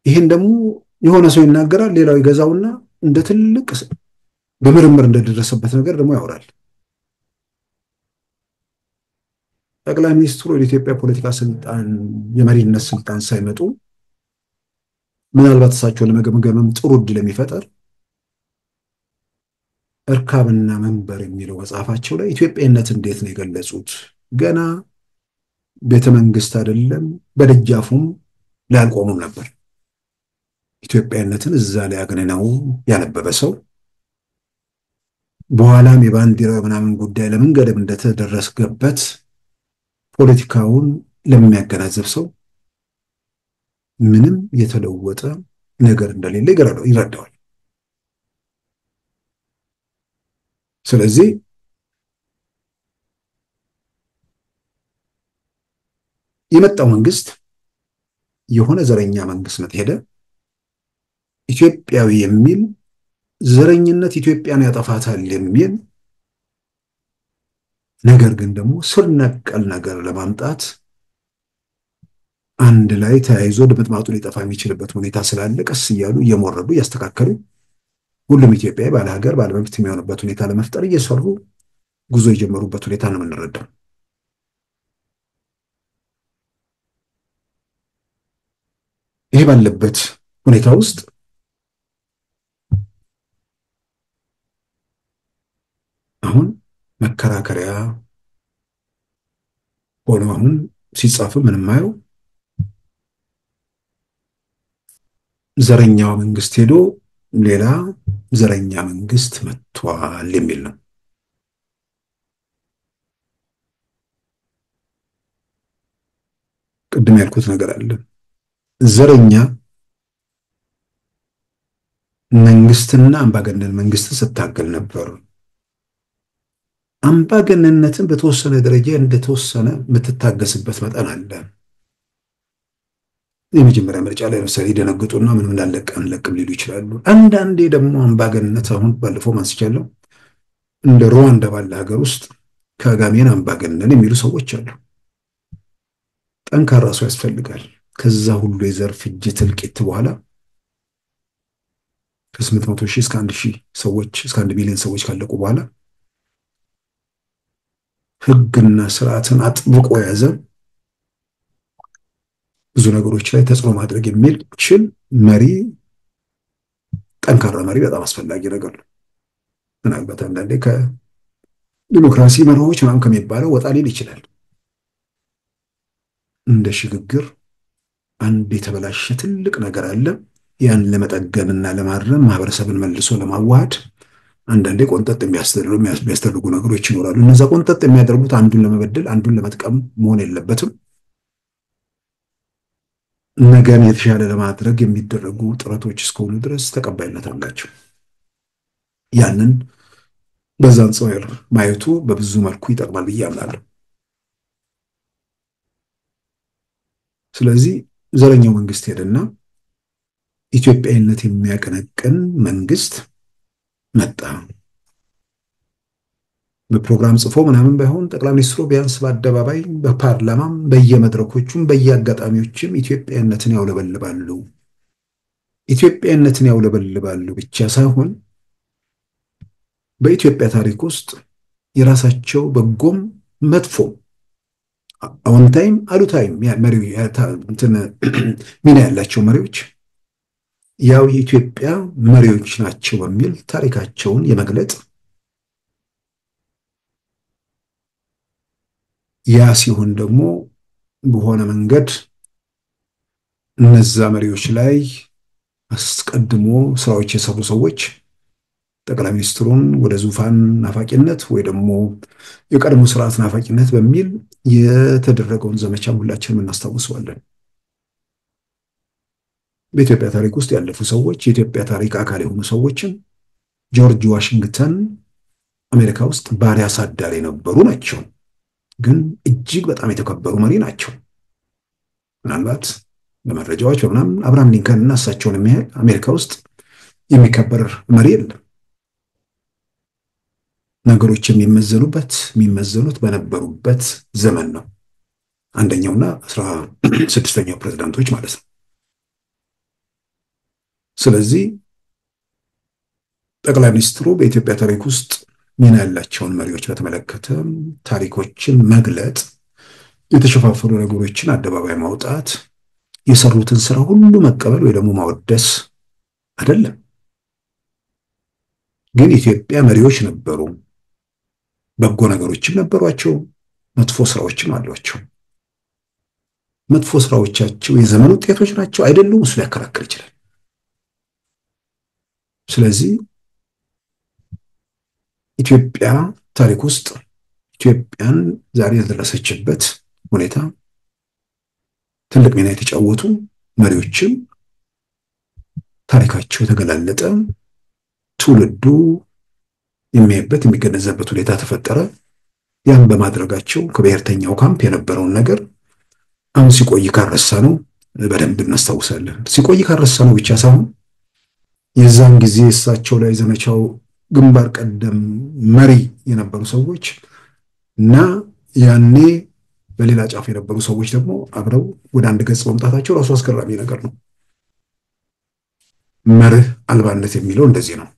ይሄን ደግሞ የሆነ ሰው ይናገራል፣ ሌላው ይገዛውና እንደ ትልቅ በምርምር እንደደረሰበት ነገር ደግሞ ያወራል። ጠቅላይ ሚኒስትሩ ወደ ኢትዮጵያ ፖለቲካ ስልጣን የመሪነት ስልጣን ሳይመጡ ምናልባት እሳቸውን ለመገምገምም ጥሩ እድል የሚፈጠር እርካብና መንበር የሚለው መጽሐፋቸው ላይ ኢትዮጵያዊነት እንዴት ነው የገለጹት? ገና ቤተ መንግስት አይደለም በደጃፉም ላይ አልቆሙም ነበር። ኢትዮጵያዊነትን እዛ ላይ አግንነው ያነበበ ሰው በኋላም የባንዲራ ምናምን ጉዳይ ለምን ገደብ እንደተደረሰበት ፖለቲካውን ለሚያገናዘብ ሰው ምንም የተለወጠ ነገር እንደሌለ ይረዳዋል። ስለዚህ የመጣው መንግስት የሆነ ዘረኛ መንግስት ነው ሄደ ኢትዮጵያዊ የሚል ዘረኝነት ኢትዮጵያን ያጠፋታል የሚል ነገር ግን ደግሞ ስር ነቀል ነገር ለማምጣት አንድ ላይ ተያይዞ ድምጥማጡ ሊጠፋ የሚችልበት ሁኔታ ስላለ ቀስ እያሉ እየሞረዱ እያስተካከሉ ሁሉም ኢትዮጵያዊ ባለ ሀገር ባለ መብት የሚሆንበት ሁኔታ ለመፍጠር እየሰሩ ጉዞ የጀመሩበት ሁኔታ ነው የምንረዳው። ይሄ ባለበት ሁኔታ ውስጥ አሁን መከራከሪያ ሆኖ አሁን ሲጻፍ ምንም ማየው ዘረኛው መንግስት ሄዶ ሌላ ዘረኛ መንግስት መጥቷል የሚል ነው። ቅድም ያልኩት ነገር አለ። ዘረኛ መንግስትና አምባገነን መንግስት ስታገል ነበር። አምባገነንነትን በተወሰነ ደረጃ እንደተወሰነ የምትታገስበት መጠን አለ። የመጀመሪያ ምርጫ ላይ ለምሳሌ ይደነግጡና ምንም አንለቅም ሊሉ ይችላሉ። አንዳንዴ ደግሞ አምባገነንነት አሁን ባለፈው ማንስቻለሁ እንደ ሩዋንዳ ባለ ሀገር ውስጥ ከጋሜን አምባገነን የሚሉ ሰዎች አሉ። ጠንካራ ሰው ያስፈልጋል። ከዛ ሁሉ የዘር ፍጅት እልቂት በኋላ ከ800,000 እስከ 1,000 ሰዎች እስከ 1 ሚሊዮን ሰዎች ካለቁ በኋላ ህግና ስርዓትን አጥብቆ የያዘ ብዙ ነገሮች ላይ ተጽዕኖ ማድረግ የሚችል መሪ፣ ጠንካራ መሪ በጣም አስፈላጊ ነገር ነው። ምናልባት አንዳንዴ ከዲሞክራሲ መርሆች ምናምን ከሚባለው ወጣ ሊል ይችላል። እንደ ሽግግር አንድ የተበላሸ ትልቅ ነገር አለ። ያን ለመጠገንና ለማረም ማህበረሰብን መልሶ ለማዋሃድ አንዳንዴ ቆንጠጥ የሚያስደርጉ ነገሮች ይኖራሉ። እነዛ ቆንጠጥ የሚያደርጉት አንዱን ለመበደል አንዱን ለመጥቀም መሆን የለበትም። ነገን የተሻለ ለማድረግ የሚደረጉ ጥረቶች እስከሆኑ ድረስ ተቀባይነት አላቸው። ያንን በዛ አንጻር ማየቱ በብዙ መልኩ ይጠቅማል ብዬ አምናለሁ። ስለዚህ ዘረኛው መንግስት ሄደና ኢትዮጵያዊነት የሚያቀነቅን መንግስት መጣ። በፕሮግራም ጽፎ ምናምን ባይሆን ጠቅላይ ሚኒስትሩ ቢያንስ በአደባባይ በፓርላማም በየመድረኮቹም በየአጋጣሚዎችም ኢትዮጵያዊነትን ያውለበልባሉ። ኢትዮጵያዊነትን ያውለበልባሉ ብቻ ሳይሆን በኢትዮጵያ ታሪክ ውስጥ የራሳቸው በጎም መጥፎም አዎንታዊም አሉታዊም ሚና ያላቸው መሪዎች ያው የኢትዮጵያ መሪዎች ናቸው በሚል ታሪካቸውን የመግለጥ ያ ሲሆን ደግሞ በሆነ መንገድ እነዛ መሪዎች ላይ አስቀድሞ ስራዎች የሰሩ ሰዎች ጠቅላይ ሚኒስትሩን ወደ ዙፋን ናፋቂነት ወይ ደግሞ የቀድሞ ስርዓት ናፋቂነት በሚል የተደረገውን ዘመቻ ሁላችንም እናስታውሰዋለን። በኢትዮጵያ ታሪክ ውስጥ ያለፉ ሰዎች የኢትዮጵያ ታሪክ አካል የሆኑ ሰዎችን ጆርጅ ዋሽንግተን አሜሪካ ውስጥ ባሪያ አሳዳሪ የነበሩ ናቸው፣ ግን እጅግ በጣም የተከበሩ መሪ ናቸው። ምናልባት በመረጃዎች በምናምን አብርሃም ሊንከን እና እሳቸውን የሚያህል አሜሪካ ውስጥ የሚከበር መሪ የለም። ነገሮች የሚመዘኑት በነበሩበት ዘመን ነው። አንደኛውና 16ኛው ፕሬዝዳንቶች ማለት ነው። ስለዚህ ጠቅላይ ሚኒስትሩ በኢትዮጵያ ታሪክ ውስጥ ሚና ያላቸውን መሪዎች በተመለከተ ታሪኮችን መግለጥ፣ የተሸፋፈኑ ነገሮችን አደባባይ ማውጣት፣ የሰሩትን ስራ ሁሉ መቀበል ወይ ደግሞ ማወደስ አይደለም። ግን ኢትዮጵያ መሪዎች ነበሩ፣ በጎ ነገሮችም ነበሯቸው፣ መጥፎ ስራዎችም አሏቸው። መጥፎ ስራዎቻቸው የዘመን ውጤቶች ናቸው አይደሉም? እሱ ሊያከራክር ይችላል። ስለዚህ ኢትዮጵያ ታሪክ ውስጥ ኢትዮጵያን ዛሬ የደረሰችበት ሁኔታ ትልቅ ሚና የተጫወቱ መሪዎችም ታሪካቸው የተገላለጠ ትውልዱ የሚያይበት የሚገነዘብበት ሁኔታ ተፈጠረ። ያን በማድረጋቸው ከብሔርተኛው ካምፕ የነበረውን ነገር አሁን ሲቆይ ካረሳነው በደንብ እናስታውሳለን። ሲቆይ ካረሳነው ብቻ ሳይሆን የዛን ጊዜ እሳቸው ላይ ዘመቻው ግንባር ቀደም መሪ የነበሩ ሰዎች እና ያኔ በሌላ ጫፍ የነበሩ ሰዎች ደግሞ አብረው ወደ አንድ ገጽ መምጣታቸው ራሱ አስገራሚ ነገር ነው። መርህ አልባነት የሚለው እንደዚህ ነው።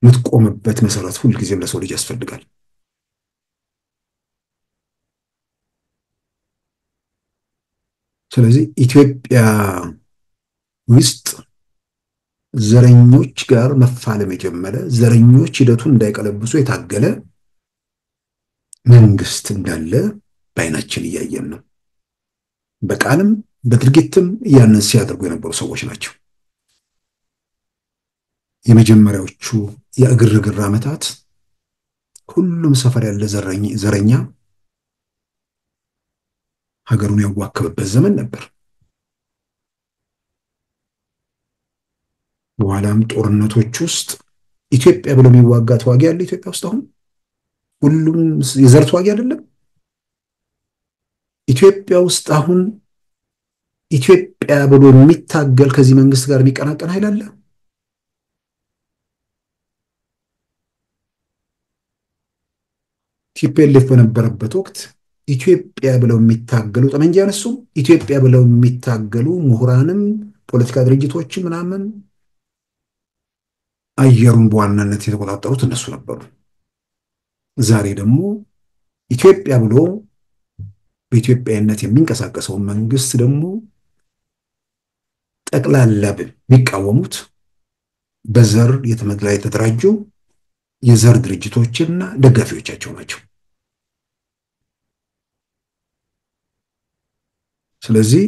የምትቆምበት መሰረት ሁልጊዜም ለሰው ልጅ ያስፈልጋል። ስለዚህ ኢትዮጵያ ውስጥ ዘረኞች ጋር መፋለም የጀመረ ዘረኞች ሂደቱን እንዳይቀለብሱ የታገለ መንግስት እንዳለ በዓይናችን እያየን ነው። በቃልም በድርጊትም ያንን ሲያደርጉ የነበሩ ሰዎች ናቸው። የመጀመሪያዎቹ የግርግር ዓመታት ሁሉም ሰፈር ያለ ዘረኛ ሀገሩን ያዋከበበት ዘመን ነበር። በኋላም ጦርነቶች ውስጥ ኢትዮጵያ ብሎ የሚዋጋ ተዋጊ ያለ ኢትዮጵያ ውስጥ አሁን ሁሉም የዘር ተዋጊ አይደለም። ኢትዮጵያ ውስጥ አሁን ኢትዮጵያ ብሎ የሚታገል ከዚህ መንግስት ጋር የሚቀናቀን ኃይል አለ። ቲፒኤልኤፍ በነበረበት ወቅት ኢትዮጵያ ብለው የሚታገሉ ጠመንጃ ያነሱ ኢትዮጵያ ብለው የሚታገሉ ምሁራንም ፖለቲካ ድርጅቶችም ምናምን አየሩን በዋናነት የተቆጣጠሩት እነሱ ነበሩ። ዛሬ ደግሞ ኢትዮጵያ ብሎ በኢትዮጵያነት የሚንቀሳቀሰው መንግስት ደግሞ ጠቅላላ ቢቃወሙት በዘር ላይ የተደራጁ የዘር ድርጅቶችና ደጋፊዎቻቸው ናቸው። ስለዚህ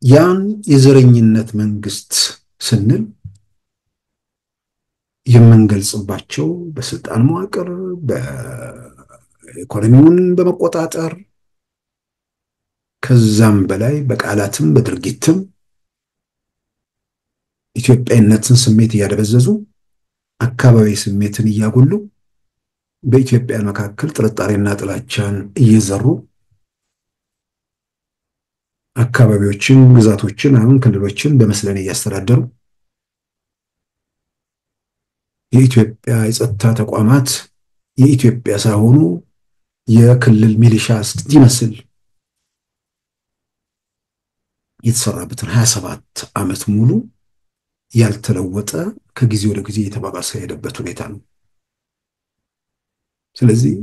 ያን የዘረኝነት መንግስት ስንል የምንገልጽባቸው በስልጣን መዋቅር በኢኮኖሚውን በመቆጣጠር ከዛም በላይ በቃላትም በድርጊትም ኢትዮጵያዊነትን ስሜት እያደበዘዙ አካባቢ ስሜትን እያጎሉ በኢትዮጵያ መካከል ጥርጣሬና ጥላቻን እየዘሩ አካባቢዎችን፣ ግዛቶችን፣ አሁን ክልሎችን በመስለን እያስተዳደሩ የኢትዮጵያ የጸጥታ ተቋማት የኢትዮጵያ ሳይሆኑ የክልል ሚሊሻ እንዲመስል የተሰራበትን 27 ዓመት ሙሉ ያልተለወጠ ከጊዜ ወደ ጊዜ የተባባሰ የሄደበት ሁኔታ ነው። ስለዚህ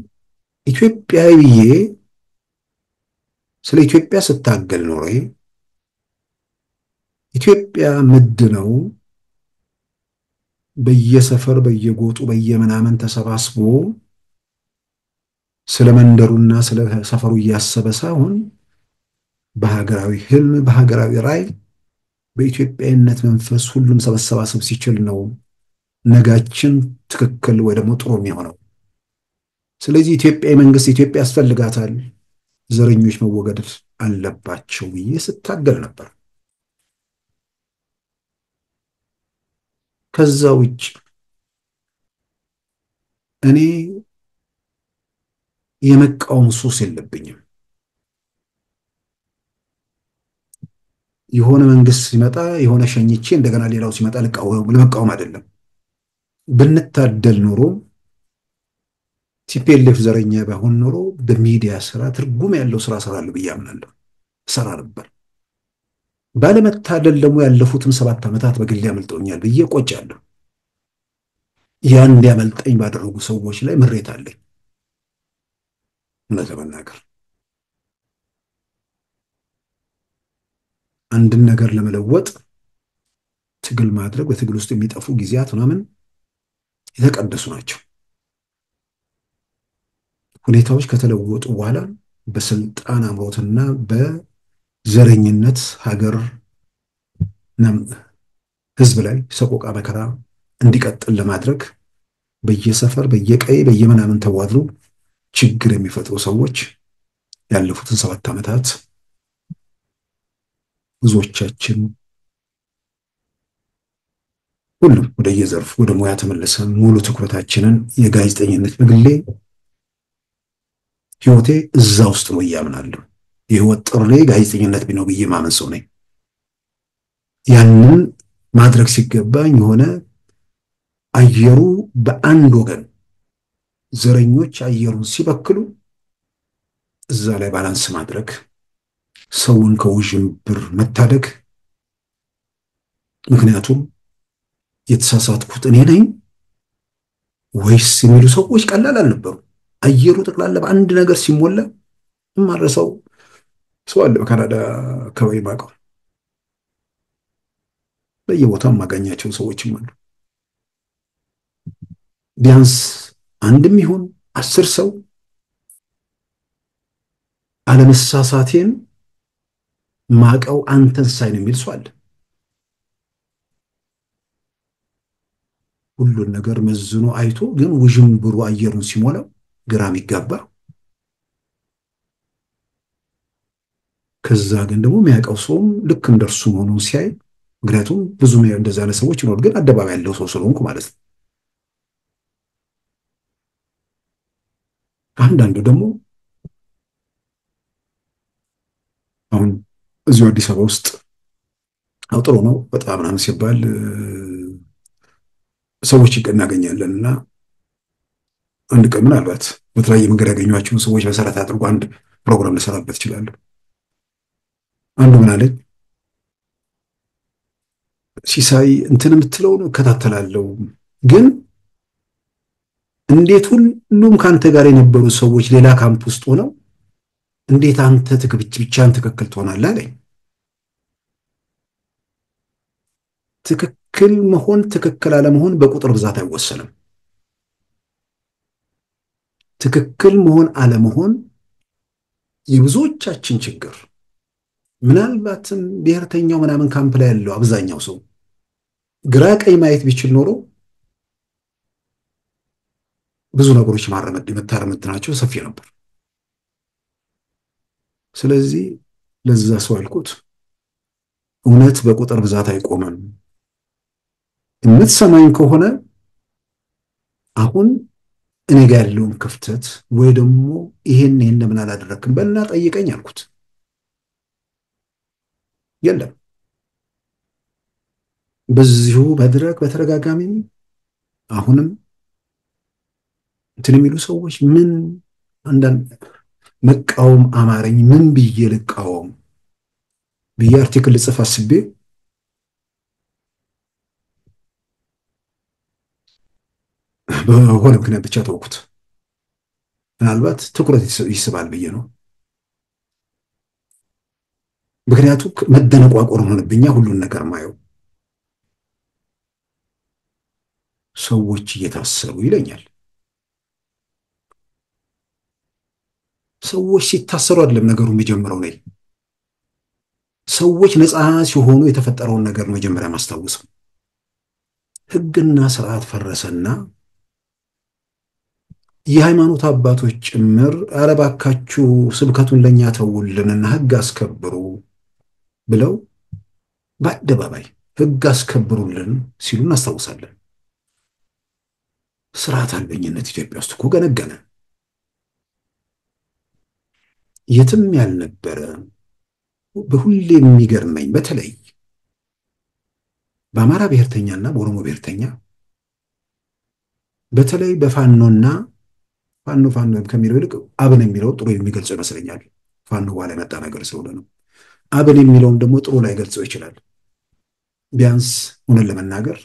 ኢትዮጵያዊ ስለ ኢትዮጵያ ስታገል ኖሬ ኢትዮጵያ ምድነው በየሰፈር በየጎጡ በየምናምን ተሰባስቦ ስለ መንደሩና ስለ ሰፈሩ እያሰበ ሳይሆን በሀገራዊ ህልም፣ በሀገራዊ ራዕይ፣ በኢትዮጵያዊነት መንፈስ ሁሉም መሰባሰብ ሲችል ነው ነጋችን ትክክል ወይ ደግሞ ጥሩ የሚሆነው። ስለዚህ ኢትዮጵያዊ መንግስት ኢትዮጵያ ያስፈልጋታል፣ ዘረኞች መወገድ አለባቸው ብዬ ስታገል ነበር። ከዛ ውጭ እኔ የመቃወም ሱስ የለብኝም። የሆነ መንግስት ሲመጣ የሆነ ሸኝቼ እንደገና ሌላው ሲመጣ ለመቃወም አይደለም። ብንታደል ኖሮ ቲፒኤልኤፍ ዘረኛ ባይሆን ኖሮ በሚዲያ ስራ ትርጉም ያለው ስራ እሰራለሁ ብዬ አምናለሁ፣ እሰራ ነበር። ባለመታደል ደግሞ ያለፉትን 7 ዓመታት በግሌ ያመልጠውኛል ብዬ ቆጫለሁ። ያን እንዲያመልጠኝ ባደረጉ ሰዎች ላይ ምሬት አለኝ። እውነት ለመናገር አንድን ነገር ለመለወጥ ትግል ማድረግ፣ በትግል ውስጥ የሚጠፉ ጊዜያት ምናምን የተቀደሱ ናቸው። ሁኔታዎች ከተለወጡ በኋላ በስልጣን አምሮትና በዘረኝነት ሀገር ህዝብ ላይ ሰቆቃ መከራ እንዲቀጥል ለማድረግ በየሰፈር በየቀይ በየምናምን ተዋድሮ ችግር የሚፈጥሩ ሰዎች ያለፉትን 7 ዓመታት ብዙዎቻችን ሁሉም ወደየዘርፉ ወደ ሙያ ተመልሰን ሙሉ ትኩረታችንን የጋዜጠኝነት በግሌ ህይወቴ እዛ ውስጥ ነው እያምናለሁ። የህይወት ጥሬ ጋዜጠኝነት ቢነው ብዬ ማመን ሰው ነኝ። ያንን ማድረግ ሲገባኝ የሆነ አየሩ በአንድ ወገን ዘረኞች አየሩን ሲበክሉ እዛ ላይ ባላንስ ማድረግ፣ ሰውን ከውዥንብር መታደግ። ምክንያቱም የተሳሳትኩት እኔ ነኝ ወይስ የሚሉ ሰዎች ቀላል አልነበሩ። አየሩ ጠቅላላ በአንድ ነገር ሲሞላ የማረሰው ሰው አለ በካናዳ አካባቢ ማቀው፣ በየቦታው የማገኛቸው ሰዎችም አሉ። ቢያንስ አንድም ይሁን 10 ሰው አለመሳሳቴን ማቀው አንተን ሳይ ነው የሚል ሰው አለ። ሁሉን ነገር መዝኖ አይቶ ግን ውዥንብሩ አየሩን ሲሞላው ግራም ይጋባ። ከዛ ግን ደግሞ የሚያውቀው ሰውም ልክ እንደርሱ መሆኑን ሲያይ፣ ምክንያቱም ብዙ እንደዛ አይነት ሰዎች ይኖር፣ ግን አደባባይ ያለው ሰው ስለሆንኩ ማለት ነው። አንዳንዱ ደግሞ አሁን እዚሁ አዲስ አበባ ውስጥ ጥሩ ነው በጣም ምናምን ሲባል ሰዎች እናገኛለን እና አንድ ቀን ምናልባት በተለያየ መንገድ ያገኟቸውን ሰዎች መሰረት አድርጎ አንድ ፕሮግራም ልሰራበት እችላለሁ። አንዱ ምን አለኝ፣ ሲሳይ እንትን የምትለውን እከታተላለሁ፣ ግን እንዴት ሁሉም ከአንተ ጋር የነበሩ ሰዎች ሌላ ካምፕ ውስጥ ሆነው እንዴት አንተ ብቻህን ትክክል ትሆናለህ አለኝ። ትክክል መሆን ትክክል አለመሆን በቁጥር ብዛት አይወሰንም። ትክክል መሆን አለመሆን የብዙዎቻችን ችግር። ምናልባትም ብሔርተኛው ምናምን ካምፕ ላይ ያለው አብዛኛው ሰው ግራ ቀኝ ማየት ቢችል ኖሮ ብዙ ነገሮች መታረም ናቸው ሰፊ ነበር። ስለዚህ ለዛ ሰው አልኩት፣ እውነት በቁጥር ብዛት አይቆምም። የምትሰማኝ ከሆነ አሁን እኔ ጋር ያለውን ክፍተት ወይ ደግሞ ይሄን ለምን አላደረክም በልና ጠይቀኝ አልኩት። የለም በዚሁ መድረክ በተደጋጋሚ አሁንም እንትን የሚሉ ሰዎች ምን አንዳንድ መቃወም አማረኝ፣ ምን ብዬ ልቃወም ብዬ አርቲክል ልጽፍ አስቤ በሆነ ምክንያት ብቻ ተውኩት። ምናልባት ትኩረት ይስባል ብዬ ነው። ምክንያቱም መደነቋቆር ሆነብኛ ሁሉን ነገር ማየው። ሰዎች እየታሰሩ ይለኛል። ሰዎች ሲታሰሩ አይደለም ነገሩ የሚጀምረው ላይ ሰዎች ነፃ ሲሆኑ የተፈጠረውን ነገር ነው መጀመሪያ ማስታወሰው። ህግና ስርዓት ፈረሰና የሃይማኖት አባቶች ጭምር ኧረ እባካችሁ ስብከቱን ለእኛ ተውልንና ህግ አስከብሩ ብለው በአደባባይ ህግ አስከብሩልን ሲሉ እናስታውሳለን። ስርዓት አልበኝነት ኢትዮጵያ ውስጥ እኮ ገነገነ። የትም ያልነበረ በሁሌ የሚገርመኝ በተለይ በአማራ ብሔርተኛና በኦሮሞ ብሔርተኛ በተለይ በፋኖና ፋኖ ከሚለው ይልቅ አብን የሚለው ጥሩ የሚገልጸው ይመስለኛል። ፋኖ በኋላ የመጣ ነገር ስለሆነ ነው። አብን የሚለውም ደግሞ ጥሩ ላይ ገልጸው ይችላል። ቢያንስ ሆነን ለመናገር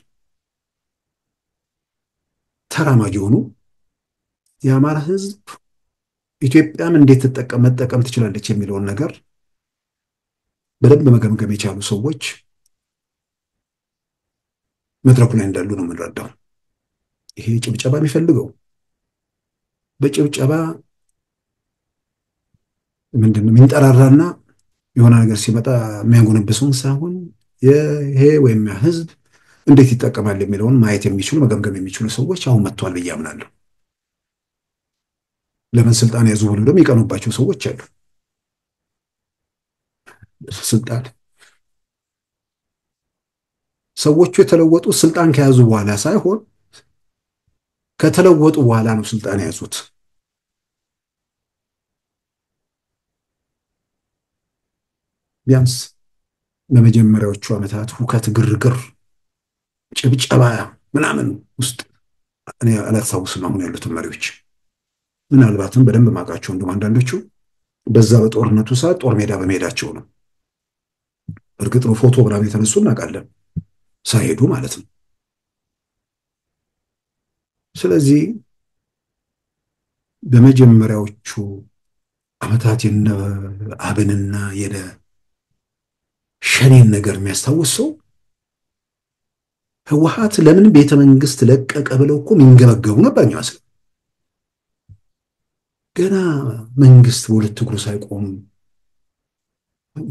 ተራማጅ የሆኑ የአማራ ህዝብ ኢትዮጵያም እንዴት መጠቀም ትችላለች የሚለውን ነገር በደንብ መገምገም የቻሉ ሰዎች መድረኩ ላይ እንዳሉ ነው የምንረዳው። ይሄ ጭብጨባ የሚፈልገው በጭብጨባ ምንድነው የሚንጠራራና የሆነ ነገር ሲመጣ የሚያንጎነብሰውን ሳይሆን ይሄ ወይም ያ ህዝብ እንዴት ይጠቀማል የሚለውን ማየት የሚችሉ መገምገም የሚችሉ ሰዎች አሁን መጥተዋል ብዬ አምናለሁ። ለምን ስልጣን ያዙ ብሎ ደግሞ የሚቀኑባቸው ሰዎች አሉ። ስልጣን ሰዎቹ የተለወጡት ስልጣን ከያዙ በኋላ ሳይሆን ከተለወጡ በኋላ ነው ስልጣን የያዙት። ቢያንስ በመጀመሪያዎቹ ዓመታት ሁከት፣ ግርግር፣ ጭብጨባ ምናምን ውስጥ እኔ አላስታውስም አሁን ያሉትን መሪዎች። ምናልባትም በደንብ ማውቃቸው እንደውም አንዳንዶቹ በዛ በጦርነቱ ሰዓት ጦር ሜዳ በመሄዳቸው ነው። እርግጥ ነው ፎቶ ምናምን የተነሱ እናውቃለን፣ ሳይሄዱ ማለት ነው። ስለዚህ በመጀመሪያዎቹ ዓመታት የነ አብንና የነ ሸኔን ነገር የሚያስታውስ ሰው ህወሓት ለምን ቤተ መንግስት ለቀቀ ብለው እኮ የሚንገበገቡ ነበር የሚመስለው። ገና መንግስት በሁለት እግሩ ሳይቆም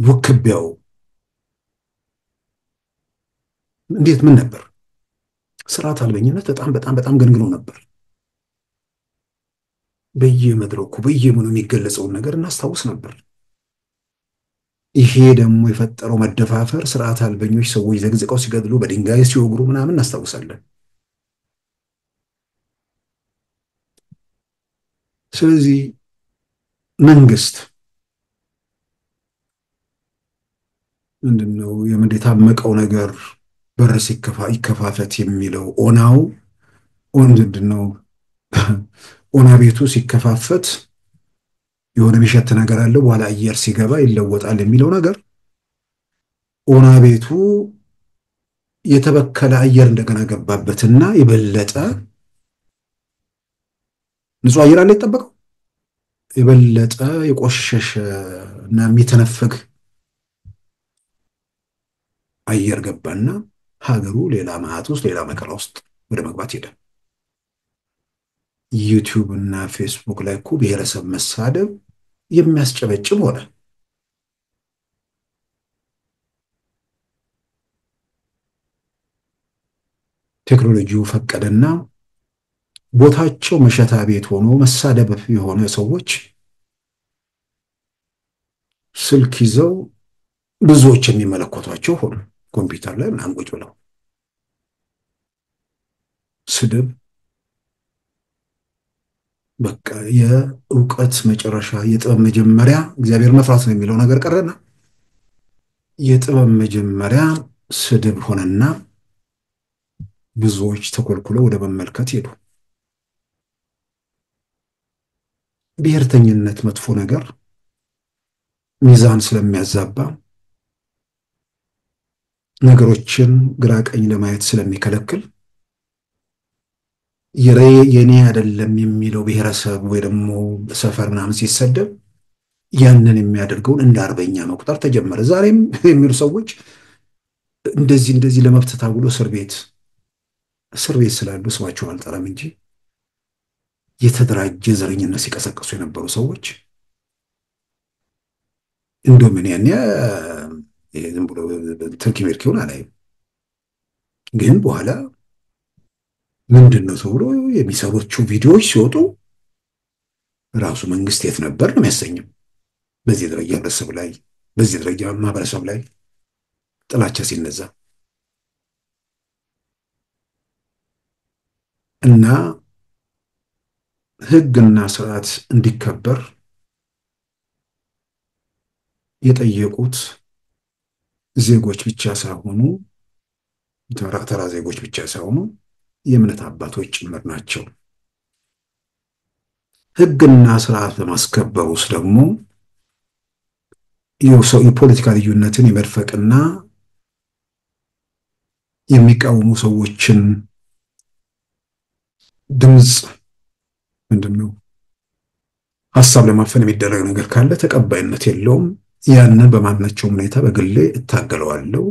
ውክቢያው እንዴት ምን ነበር? ስርዓት አልበኝነት በጣም በጣም በጣም ገንግኖ ነበር። በየመድረኩ በየምኑ የሚገለጸውን ነገር እናስታውስ ነበር። ይሄ ደግሞ የፈጠረው መደፋፈር ስርዓት አልበኞች ሰዎች ዘግዝቀው ሲገድሉ በድንጋይ ሲወግሩ ምናምን እናስታውሳለን። ስለዚህ መንግስት ምንድነው የታመቀው ነገር በር ይከፋፈት የሚለው ኦናው ምንድነው ኦና ቤቱ ሲከፋፈት የሆነ የሚሸት ነገር አለ፣ በኋላ አየር ሲገባ ይለወጣል የሚለው ነገር ኦና ቤቱ የተበከለ አየር እንደገና ገባበትና የበለጠ ንጹህ አየር አለ የተጠበቀው የበለጠ የቆሸሸ እና የሚተነፈግ አየር ገባና ሀገሩ ሌላ ማዕት ውስጥ ሌላ መከራ ውስጥ ወደ መግባት ሄደ። ዩቲዩብ እና ፌስቡክ ላይ እኮ ብሔረሰብ መሳደብ የሚያስጨበጭብ ሆነ። ቴክኖሎጂው ፈቀደና ቦታቸው መሸታ ቤት ሆኖ መሳደብ የሆነ ሰዎች ስልክ ይዘው ብዙዎች የሚመለከቷቸው ሆኑ። ኮምፒውተር ላይ ምናምን ቁጭ ብለው ስድብ በቃ የእውቀት መጨረሻ የጥበብ መጀመሪያ እግዚአብሔር መፍራት ነው የሚለው ነገር ቀረና የጥበብ መጀመሪያ ስድብ ሆነና ብዙዎች ተኮልኩለው ወደ መመልከት ሄዱ። ብሔርተኝነት መጥፎ ነገር ሚዛን ስለሚያዛባ ነገሮችን ግራ ቀኝ ለማየት ስለሚከለክል የኔ አይደለም የሚለው ብሔረሰብ ወይ ደግሞ ሰፈር ምናምን ሲሰደብ ያንን የሚያደርገውን እንደ አርበኛ መቁጠር ተጀመረ። ዛሬም የሚሉ ሰዎች እንደዚህ ለመብት ታግሎ እስር ቤት ስላሉ ስማቸውን አልጠራም እንጂ የተደራጀ ዘረኝነት ሲቀሰቅሱ የነበሩ ሰዎች እንደው ምን ያኔ ዝም ብሎ ትርኪ ምርኪውን አላይም። ግን በኋላ ምንድን ነው ተብሎ የሚሰሩት ቪዲዮዎች ሲወጡ ራሱ መንግስት የት ነበር ነው የሚያሰኘው። በዚህ ደረጃ ህብረተሰብ ላይ በዚህ ደረጃ ማህበረሰብ ላይ ጥላቻ ሲነዛ እና ህግና ስርዓት እንዲከበር የጠየቁት ዜጎች ብቻ ሳይሆኑ ተራ ዜጎች ብቻ ሳይሆኑ የእምነት አባቶች ጭምር ናቸው። ህግና ስርዓት በማስከበር ውስጥ ደግሞ የፖለቲካ ልዩነትን የመድፈቅና የሚቃወሙ ሰዎችን ድምፅ ምንድን ነው ሀሳብ ለማፈን የሚደረግ ነገር ካለ ተቀባይነት የለውም። ያንን በማናቸውም ሁኔታ በግሌ እታገለዋለሁ፣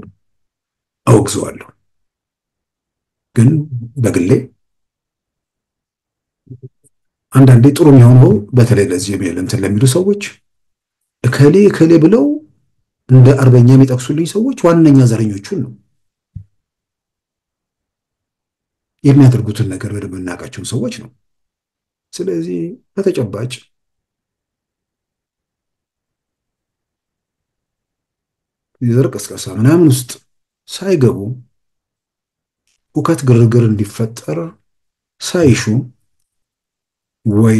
አውግዘዋለሁ። ግን በግሌ አንዳንዴ ጥሩ የሚሆነው በተለይ ለዚህ እንትን ለሚሉ ሰዎች እከሌ እከሌ ብለው እንደ አርበኛ የሚጠቅሱልኝ ሰዎች ዋነኛ ዘረኞቹን ነው የሚያደርጉትን ነገር በደንብ የምናውቃቸውን ሰዎች ነው። ስለዚህ በተጨባጭ የዘር ቅስቀሳ ምናምን ውስጥ ሳይገቡ ሁከት፣ ግርግር እንዲፈጠር ሳይሹ ወይ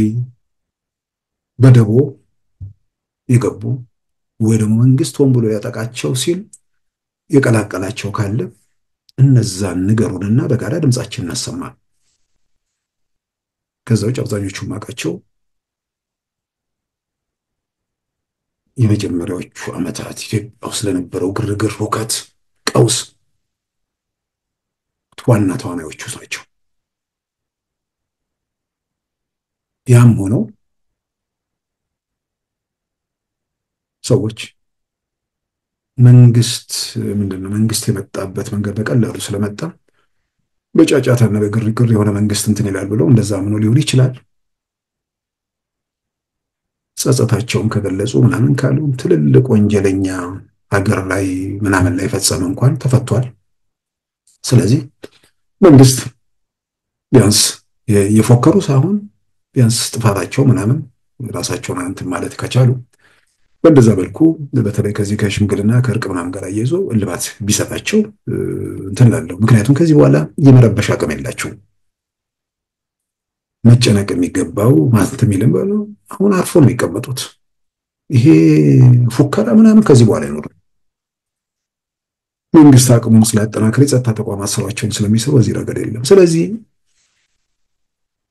በደቦ የገቡ ወይ ደግሞ መንግስት ሆን ብሎ ያጠቃቸው ሲል የቀላቀላቸው ካለ እነዛን ንገሩንና በጋራ ድምጻችን እናሰማ። ከዛ ውጭ አብዛኞቹ ማውቃቸው የመጀመሪያዎቹ ዓመታት ኢትዮጵያ ውስጥ ለነበረው ግርግር፣ ሁከት፣ ቀውስ ዋና ተዋናዮቹ ናቸው። ያም ሆነው ሰዎች መንግስት ምንድነው መንግስት የመጣበት መንገድ በቀላሉ ስለመጣ በጫጫታና በግርግር የሆነ መንግስት እንትን ይላል ብለው እንደዛ ምን ሊሆን ይችላል። ጸጸታቸውን ከገለጹ ምናምን ካሉ ትልልቅ ወንጀለኛ ሀገር ላይ ምናምን ላይ ፈጸመ እንኳን ተፈቷል። ስለዚህ መንግስት ቢያንስ የፎከሩ ሳይሆን ቢያንስ ጥፋታቸው ምናምን ራሳቸውን እንትን ማለት ከቻሉ በእንደዛ መልኩ በተለይ ከዚህ ከሽምግልና ከእርቅ ምናምን ጋር አያይዞ እልባት ቢሰጣቸው እንትን ላለው። ምክንያቱም ከዚህ በኋላ የመረበሽ አቅም የላቸውም። መጨነቅ የሚገባው ማለት የሚልም አሁን አርፎ ነው የሚቀመጡት። ይሄ ፉከራ ምናምን ከዚህ በኋላ አይኖርም። መንግስት አቅሙን ስላጠናከረ የጸጥታ ተቋማት ስራቸውን ስለሚሰሩ በዚህ ረገድ የለም። ስለዚህ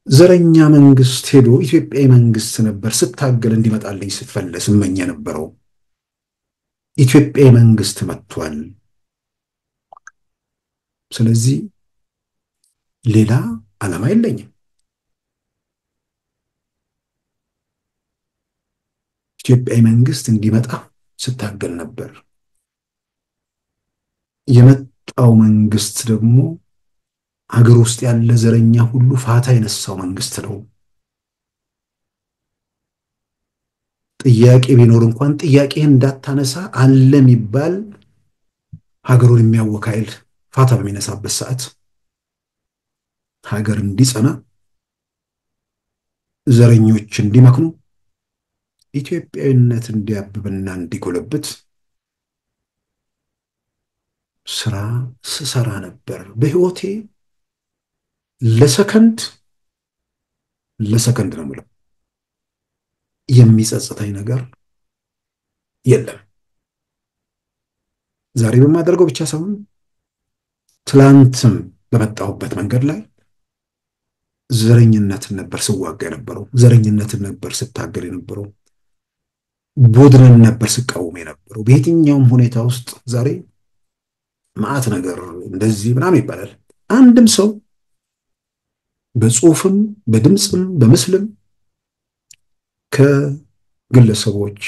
ዘረኛ መንግስት ሄዶ ኢትዮጵያዊ መንግስት ነበር ስታገል እንዲመጣልኝ ስትፈልግ ስመኝ የነበረው ኢትዮጵያዊ መንግስት መጥቷል። ስለዚህ ሌላ ዓላማ የለኝም። ኢትዮጵያዊ መንግስት እንዲመጣ ስታገል ነበር። የመጣው መንግስት ደግሞ ሀገር ውስጥ ያለ ዘረኛ ሁሉ ፋታ የነሳው መንግስት ነው። ጥያቄ ቢኖር እንኳን ጥያቄ እንዳታነሳ አለ የሚባል ሀገሩን የሚያወክ ኃይል ፋታ በሚነሳበት ሰዓት ሀገር እንዲጸና፣ ዘረኞች እንዲመክኑ፣ ኢትዮጵያዊነት እንዲያብብና እንዲጎለብት ስራ ስሰራ ነበር። በህይወቴ ለሰከንድ ነው የምለው የሚጸጽተኝ ነገር የለም። ዛሬ በማደርገው ብቻ ሳይሆን ትላንትም በመጣሁበት መንገድ ላይ ዘረኝነትን ነበር ስዋጋ የነበረው፣ ዘረኝነትን ነበር ስታገል የነበረው፣ ቡድንን ነበር ስቃወም የነበረው። በየትኛውም ሁኔታ ውስጥ ዛሬ ማዕት ነገር እንደዚህ ምናምን ይባላል። አንድም ሰው በጽሁፍም በድምፅም በምስልም ከግለሰቦች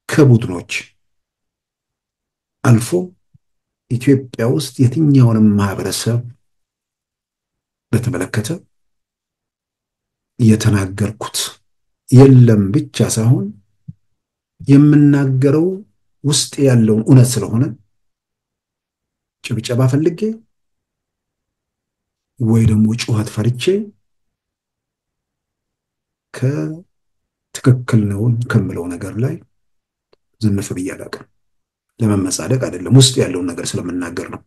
ከቡድኖች አልፎ ኢትዮጵያ ውስጥ የትኛውንም ማህበረሰብ በተመለከተ የተናገርኩት የለም ብቻ ሳይሆን የምናገረው ውስጥ ያለውን እውነት ስለሆነ ጭብጨባ ፈልጌ ወይ ደግሞ ጩኸት ፈርቼ ከትክክል ነው ከምለው ነገር ላይ ዝንፍ ብዬ አላውቅም። ለመመጻደቅ አይደለም፣ ውስጥ ያለውን ነገር ስለምናገር ነው።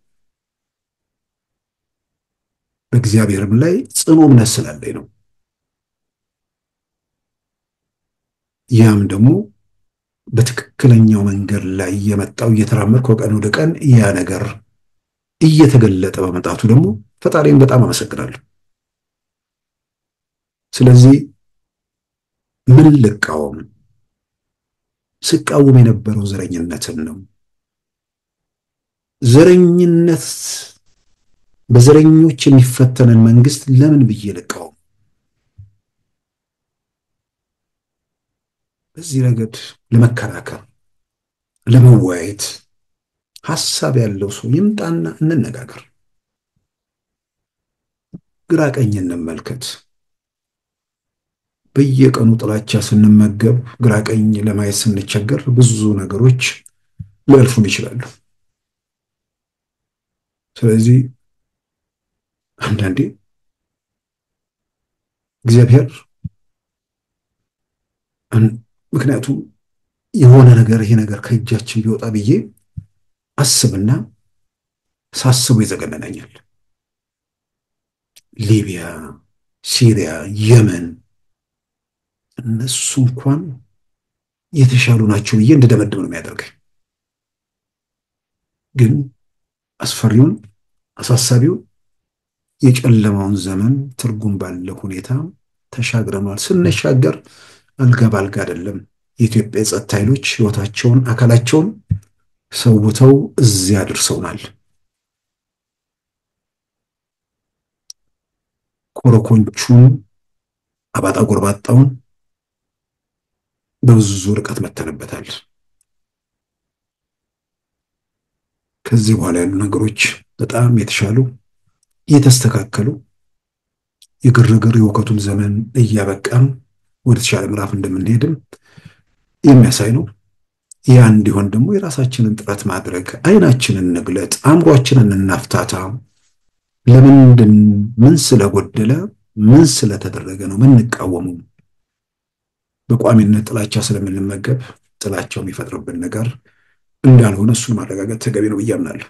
በእግዚአብሔርም ላይ ጽኑ እምነት ስላለኝ ነው። ያም ደግሞ በትክክለኛው መንገድ ላይ እየመጣው እየተራመድኩ ከቀን ወደ ቀን ያ ነገር እየተገለጠ በመጣቱ ደግሞ ፈጣሪን በጣም አመሰግናለሁ። ስለዚህ ምን ልቃወም? ስቃወም የነበረው ዘረኝነትን ነው። ዘረኝነት በዘረኞች የሚፈተንን መንግስት ለምን ብዬ ልቃወም? በዚህ ረገድ ለመከራከር ለመወያየት ሐሳብ ያለው ሰው ይምጣና እንነጋገር። ግራ ቀኝ እንመልከት። በየቀኑ ጥላቻ ስንመገብ ግራ ቀኝ ለማየት ስንቸገር ብዙ ነገሮች ሊያልፉን ይችላሉ። ስለዚህ አንዳንዴ እግዚአብሔር ምክንያቱም የሆነ ነገር ይሄ ነገር ከእጃችን ቢወጣ ብዬ አስብና ሳስቡ ይዘገነናኛል። ሊቢያ፣ ሲሪያ፣ የመን እነሱ እንኳን የተሻሉ ናቸው ብዬ እንደደመድም ነው የሚያደርገኝ። ግን አስፈሪውን አሳሳቢውን የጨለማውን ዘመን ትርጉም ባለው ሁኔታ ተሻግረናል። ስንሻገር አልጋ ባልጋ አይደለም። የኢትዮጵያ የጸጥታ ኃይሎች ህይወታቸውን አካላቸውን ሰውተው እዚያ አድርሰውናል። ኮረኮንቹን አባጣ ጎርባጣውን በብዙ ርቀት መተንበታል። ከዚህ በኋላ ያሉ ነገሮች በጣም የተሻሉ የተስተካከሉ የግርግር የውከቱን ዘመን እያበቃም ወደ ተሻለ ምዕራፍ እንደምንሄድም የሚያሳይ ነው። ያ እንዲሆን ደግሞ የራሳችንን ጥረት ማድረግ፣ አይናችንን እንግለጥ፣ አእምሯችንን እናፍታታ። ለምንድን ምን ስለጎደለ ምን ስለተደረገ ነው ምንቃወመው? በቋሚነት ጥላቻ ስለምንመገብ ጥላቻው የሚፈጥርብን ነገር እንዳልሆነ እሱን ማረጋገጥ ተገቢ ነው ብዬ አምናለሁ።